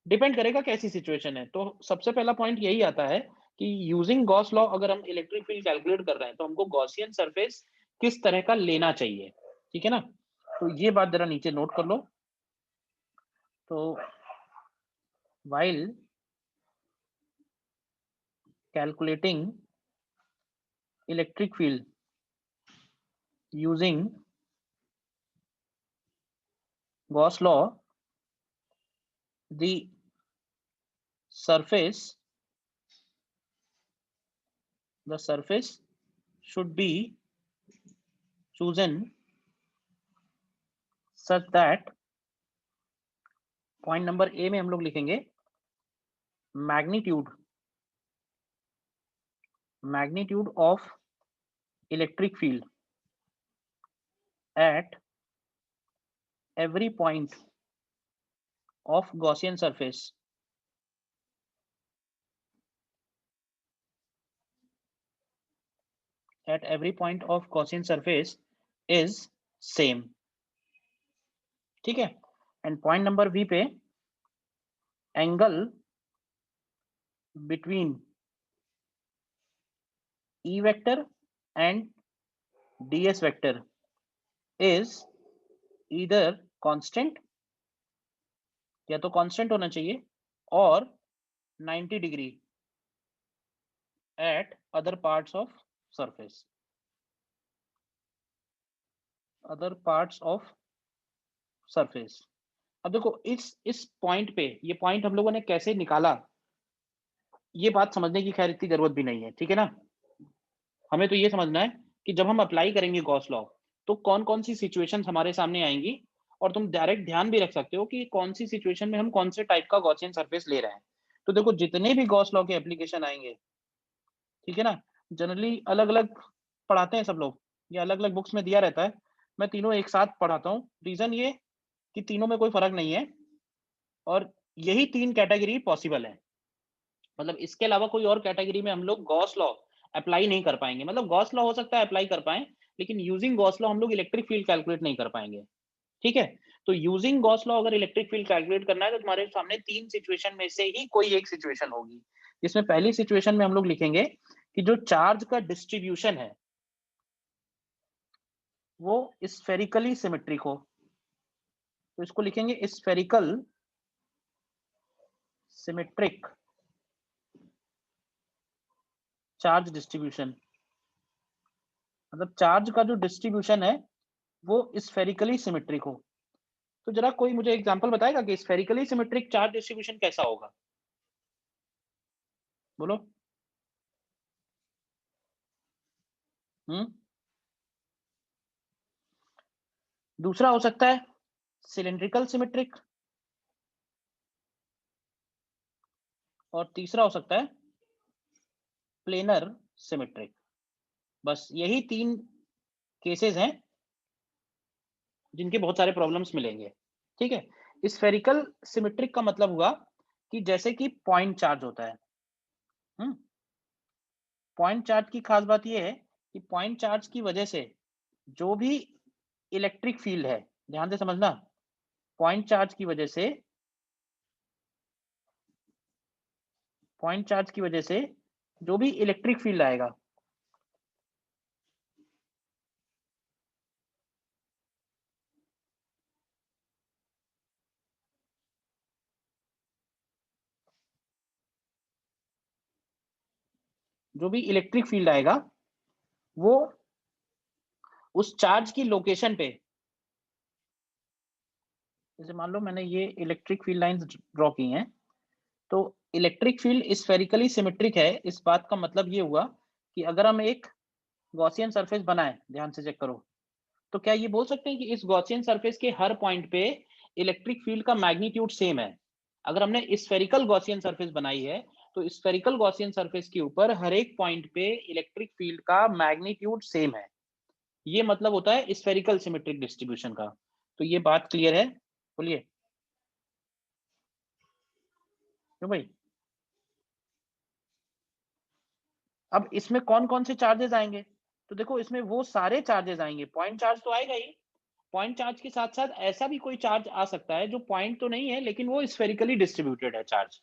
डिपेंड करेगा कैसी सिचुएशन है। तो सबसे पहला पॉइंट यही आता है कि यूजिंग गॉस लॉ अगर हम इलेक्ट्रिक फील्ड कैलकुलेट कर रहे हैं तो हमको गॉसियन सरफेस किस तरह का लेना चाहिए। ठीक है ना, तो ये बात जरा नीचे नोट कर लो। तो while calculating electric field using Gauss law, the surface should be chosen such that, point number A में हम लोग लिखेंगे magnitude of electric field at every point of Gaussian surface is same। ठीक है, एंड पॉइंट नंबर बी पे angle between E vector and ds vector is either constant, या तो कांस्टेंट होना चाहिए, और 90 degree at other parts of surface, other parts of surface. अब देखो इस पॉइंट पे, ये पॉइंट हम लोगों ने कैसे निकाला, ये बात समझने की खैर इतनी जरूरत भी नहीं है, ठीक है ना। हमें तो ये समझना है कि जब हम अप्लाई करेंगे गॉस लॉ तो कौन कौन सी सिचुएशंस हमारे सामने आएंगी, और तुम डायरेक्ट ध्यान भी रख सकते हो कि कौन सी सिचुएशन में हम कौन से टाइप का गॉसियन सरफेस ले रहे हैं। तो देखो जितने भी गॉस लॉ के एप्लीकेशन आएंगे, ठीक है ना, जनरली अलग अलग पढ़ाते हैं सब लोग, ये अलग अलग बुक्स में दिया रहता है, मैं तीनों एक साथ पढ़ाता हूँ। रीजन ये कि तीनों में कोई फर्क नहीं है, और यही 3 कैटेगरी पॉसिबल है। मतलब इसके अलावा कोई और कैटेगरी में हम लोग गॉस लॉ अप्लाई नहीं कर पाएंगे। मतलब गॉस लॉ हो सकता है अप्लाई कर पाएं, लेकिन यूजिंग गॉस लॉ हम लोग इलेक्ट्रिक फील्ड कैलकुलेट नहीं कर पाएंगे, ठीक है। तो यूजिंग गॉस लॉ अगर इलेक्ट्रिक फील्ड कैलकुलेट करना है तो तुम्हारे सामने 3 सिचुएशन में से ही कोई एक सिचुएशन होगी, जिसमें पहली सिचुएशन में हम लोग लिखेंगे कि जो चार्ज का डिस्ट्रीब्यूशन है वो स्फेरिकली सिमेट्रिक हो, तो इसको लिखेंगे स्फेरिकल सिमेट्रिक चार्ज डिस्ट्रीब्यूशन। मतलब चार्ज का जो डिस्ट्रीब्यूशन है वो स्फेरिकली सिमेट्रिक हो। तो जरा कोई मुझे एग्जांपल बताएगा कि स्फेरिकली सिमेट्रिक चार्ज डिस्ट्रीब्यूशन कैसा होगा, बोलो। दूसरा हो सकता है सिलिंड्रिकल सिमेट्रिक, और तीसरा हो सकता है प्लेनर सिमेट्रिक। बस यही 3 केसेस हैं जिनके बहुत सारे प्रॉब्लम्स मिलेंगे, ठीक है। स्फेरिकल सिमेट्रिक का मतलब हुआ कि जैसे कि पॉइंट चार्ज होता है। पॉइंट चार्ज की खास बात यह है कि पॉइंट चार्ज की वजह से जो भी इलेक्ट्रिक फील्ड है, ध्यान से समझना, पॉइंट चार्ज की वजह से, पॉइंट चार्ज की वजह से जो भी इलेक्ट्रिक फील्ड आएगा जो भी इलेक्ट्रिक फील्ड आएगा वो उस चार्ज की लोकेशन पे, जैसे मान लो मैंने ये इलेक्ट्रिक फील्ड लाइंस ड्रॉ की हैं, तो इलेक्ट्रिक फील्ड स्फेरिकली सिमेट्रिक है। इस बात का मतलब ये हुआ कि अगर हम एक गॉसियन सरफेस बनाए, ध्यान से चेक करो, तो क्या ये बोल सकते हैं कि इस गॉसियन सरफेस के हर पॉइंट पे इलेक्ट्रिक फील्ड का मैग्नीट्यूड सेम है। अगर हमने स्फेरिकल गॉसियन सरफेस बनाई है तो स्फेरिकल गॉसियन सरफेस के ऊपर हर एक पॉइंट पे इलेक्ट्रिक फील्ड का मैग्नीट्यूड सेम है। ये मतलब होता है स्फेरिकल सिमेट्रिक डिस्ट्रीब्यूशन का। तो ये बात क्लियर है, बोलिए क्यों भाई। अब इसमें कौन कौन से चार्जेस आएंगे, तो देखो इसमें वो सारे चार्जेस आएंगे, पॉइंट चार्ज तो आएगा ही, पॉइंट चार्ज के साथ साथ ऐसा भी कोई चार्ज आ सकता है जो पॉइंट तो नहीं है लेकिन वो स्फेरिकली डिस्ट्रीब्यूटेड है चार्ज,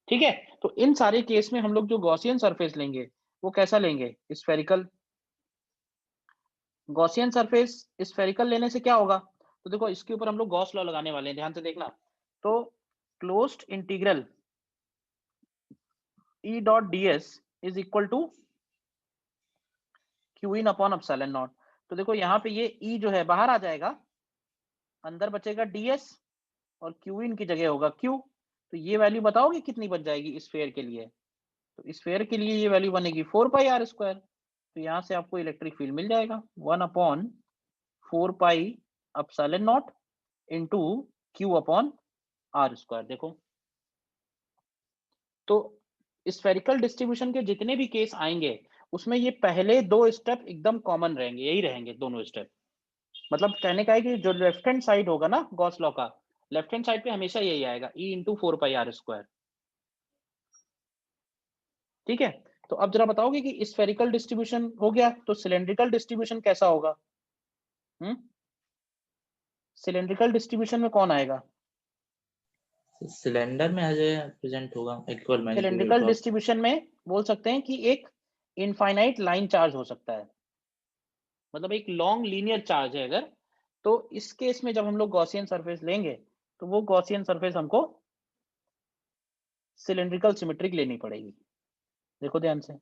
ठीक है। तो इन सारे केस में हम लोग जो गॉसियन सरफेस लेंगे वो कैसा लेंगे, स्फेरिकल। गॉसियन सरफेस स्फेरिकल लेने से क्या होगा, तो देखो इसके ऊपर हम लोग गॉस लॉ लगाने वाले हैं, ध्यान से देखना। तो closed integral E dot ds is equal to Q in upon epsilon naught. तो देखो यहाँ पे ये E जो है बाहर आ जाएगा, अंदर बचेगा ds और क्यू इन की जगह होगा Q। तो ये वैल्यू बताओगे कितनी बच जाएगी स्फेयर के लिए, तो स्फेयर के लिए ये वैल्यू बनेगी 4πr²। तो यहाँ से आपको इलेक्ट्रिक फील्ड मिल जाएगा 1/4π epsilon naught into Q upon r²। देखो तो स्फेरिकल डिस्ट्रीब्यूशन के जितने भी केस आएंगे उसमें ये पहले 2 स्टेप एकदम कॉमन रहेंगे, यही रहेंगे दोनों स्टेप। मतलब कहने का है कि जो लेफ्ट हैंड साइड होगा ना गॉस लॉ का, लेफ्ट हैंड साइड पे हमेशा यही आएगा E इंटू 4πr², ठीक है। तो अब जरा बताओगे कि स्फेरिकल डिस्ट्रीब्यूशन हो गया, तो सिलेंड्रिकल डिस्ट्रीब्यूशन कैसा होगा। सिलेंड्रिकल डिस्ट्रीब्यूशन में कौन आएगा, सिलेंडर में आ जाए प्रेजेंट होगा equal magnitude cylindrical drop. Distribution में बोल सकते हैं कि एक इनफाइनाइट लाइन चार्ज हो सकता है, मतलब एक लॉन्ग लीनियर चार्ज है अगर, तो इस केस में जब हम लोग गॉसियन सरफेस लेंगे तो वो गॉसियन सरफेस हमको सिलेंड्रिकल सिमेट्रिक लेनी पड़ेगी। देखो ध्यान से,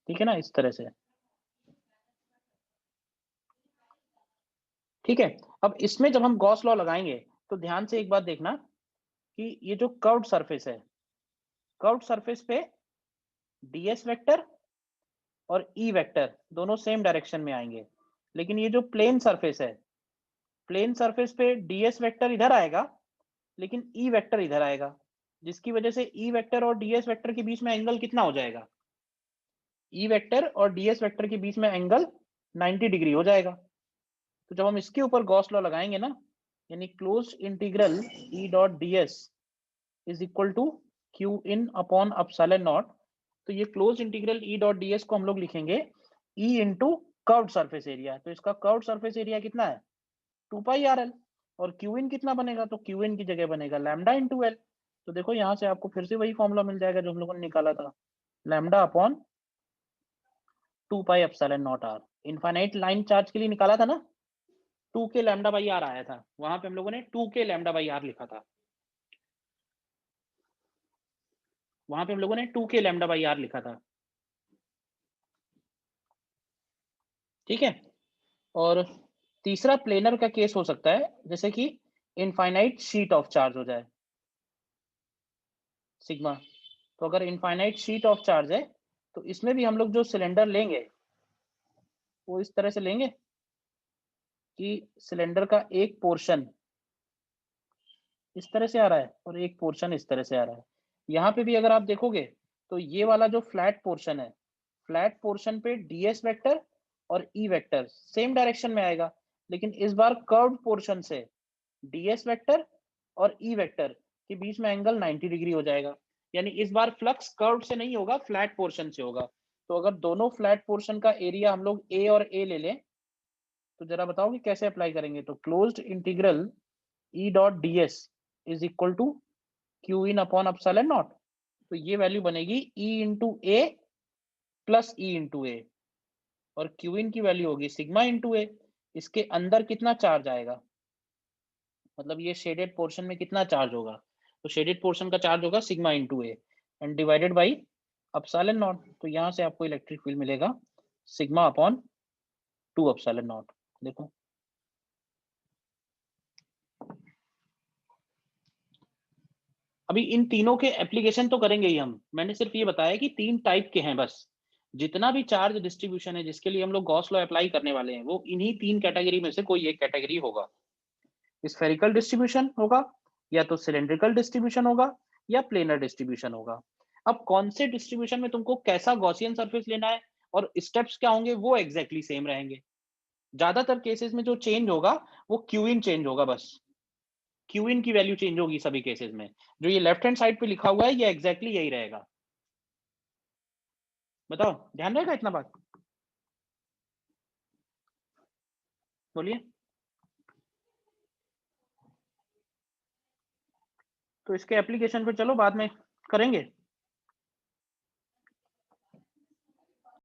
ठीक है ना, इस तरह से। ठीक है, अब इसमें जब हम गॉस लॉ लगाएंगे तो ध्यान से एक बात देखना कि ये जो कर्व्ड सरफेस है, कर्व्ड सरफेस पे ds वेक्टर और e वेक्टर दोनों सेम डायरेक्शन में आएंगे, लेकिन ये जो प्लेन सरफेस है, प्लेन सरफेस पे ds वेक्टर इधर आएगा लेकिन e वेक्टर इधर आएगा, जिसकी वजह से e वेक्टर और ds वेक्टर के बीच में एंगल कितना हो जाएगा, e वेक्टर और ds वेक्टर के बीच में एंगल 90 डिग्री हो जाएगा। तो जब हम इसके ऊपर गॉस लॉ लगाएंगे ना, यानी close integral e dot ds is equal to Q in upon epsilon naught, तो ये close integral e dot ds को हम लोग लिखेंगे e into curved surface area. तो इसका कर्व्ड सरफेस एरिया कितना है, 2 पाई RL, और क्यू इन कितना बनेगा, तो क्यू इन की जगह बनेगा लैम्डा इंटू एल। तो देखो यहाँ से आपको फिर से वही फॉर्मूला मिल जाएगा जो हम लोगों ने निकाला था, lambda upon 2 pi epsilon not r। Infinite line charge के लिए निकाला था ना, 2k लैम्डा बाई r आया था, वहां पे हम लोगों ने 2k लैम्डा बाई r लिखा था, वहां पे हम लोगों ने 2k लैम्डा बाई r लिखा था। ठीक है, और तीसरा प्लेनर का केस हो सकता है जैसे कि इनफाइनाइट शीट ऑफ चार्ज हो जाए सिग्मा। तो अगर इनफाइनाइट शीट ऑफ चार्ज है तो इसमें भी हम लोग जो सिलेंडर लेंगे वो इस तरह से लेंगे कि सिलेंडर का एक पोर्शन इस तरह से आ रहा है और एक पोर्शन इस तरह से आ रहा है। यहाँ पे भी अगर आप देखोगे तो ये वाला जो फ्लैट पोर्शन है, फ्लैट पोर्शन पे ds वेक्टर और e वेक्टर सेम डायरेक्शन में आएगा, लेकिन इस बार कर्व्ड पोर्शन से ds वेक्टर और e वेक्टर के बीच में एंगल 90 डिग्री हो जाएगा, यानी इस बार फ्लक्स कर्व्ड से नहीं होगा, फ्लैट पोर्शन से होगा। तो अगर दोनों फ्लैट पोर्शन का एरिया हम लोग a और a ले लें तो जरा बताओ कि कैसे अप्लाई करेंगे। तो closed integral e dot ds is equal to Q in upon epsilon naught, तो ये वैल्यू बनेगी e into A plus E into A, और क्यू इन की वैल्यू होगी सिग्मा इंटू ए। इसके अंदर कितना चार्ज आएगा, मतलब ये शेडेड पोर्शन में कितना चार्ज होगा, तो शेडेड पोर्शन का चार्ज होगा sigma into A and divided by epsilon naught. तो यहाँ से आपको इलेक्ट्रिक फील्ड मिलेगा सिग्मा अपॉन 2 एप्सिलॉन नॉट। देखो अभी इन तीनों के एप्लीकेशन तो करेंगे ही हम, मैंने सिर्फ ये बताया कि 3 टाइप के हैं बस। जितना भी चार्ज डिस्ट्रीब्यूशन है जिसके लिए हम लोग गॉस लॉ अप्लाई करने वाले हैं वो इन्हीं 3 कैटेगरी में से कोई एक कैटेगरी होगा। स्फेरिकल डिस्ट्रीब्यूशन होगा, या तो सिलेंड्रिकल डिस्ट्रीब्यूशन होगा, या प्लेनर डिस्ट्रीब्यूशन होगा। अब कौन से डिस्ट्रीब्यूशन में तुमको कैसा गॉसियन सरफेस लेना है और स्टेप्स क्या होंगे वो एग्जैक्टली सेम रहेंगे। ज्यादातर केसेस में जो चेंज होगा वो क्यू इन चेंज होगा, बस क्यू इन की वैल्यू चेंज होगी सभी केसेस में। जो ये लेफ्ट हैंड साइड पे लिखा हुआ है ये एग्जैक्टली यही रहेगा। बताओ ध्यान रहेगा इतना बात, बोलिए। तो इसके एप्लीकेशन पे चलो बाद में करेंगे।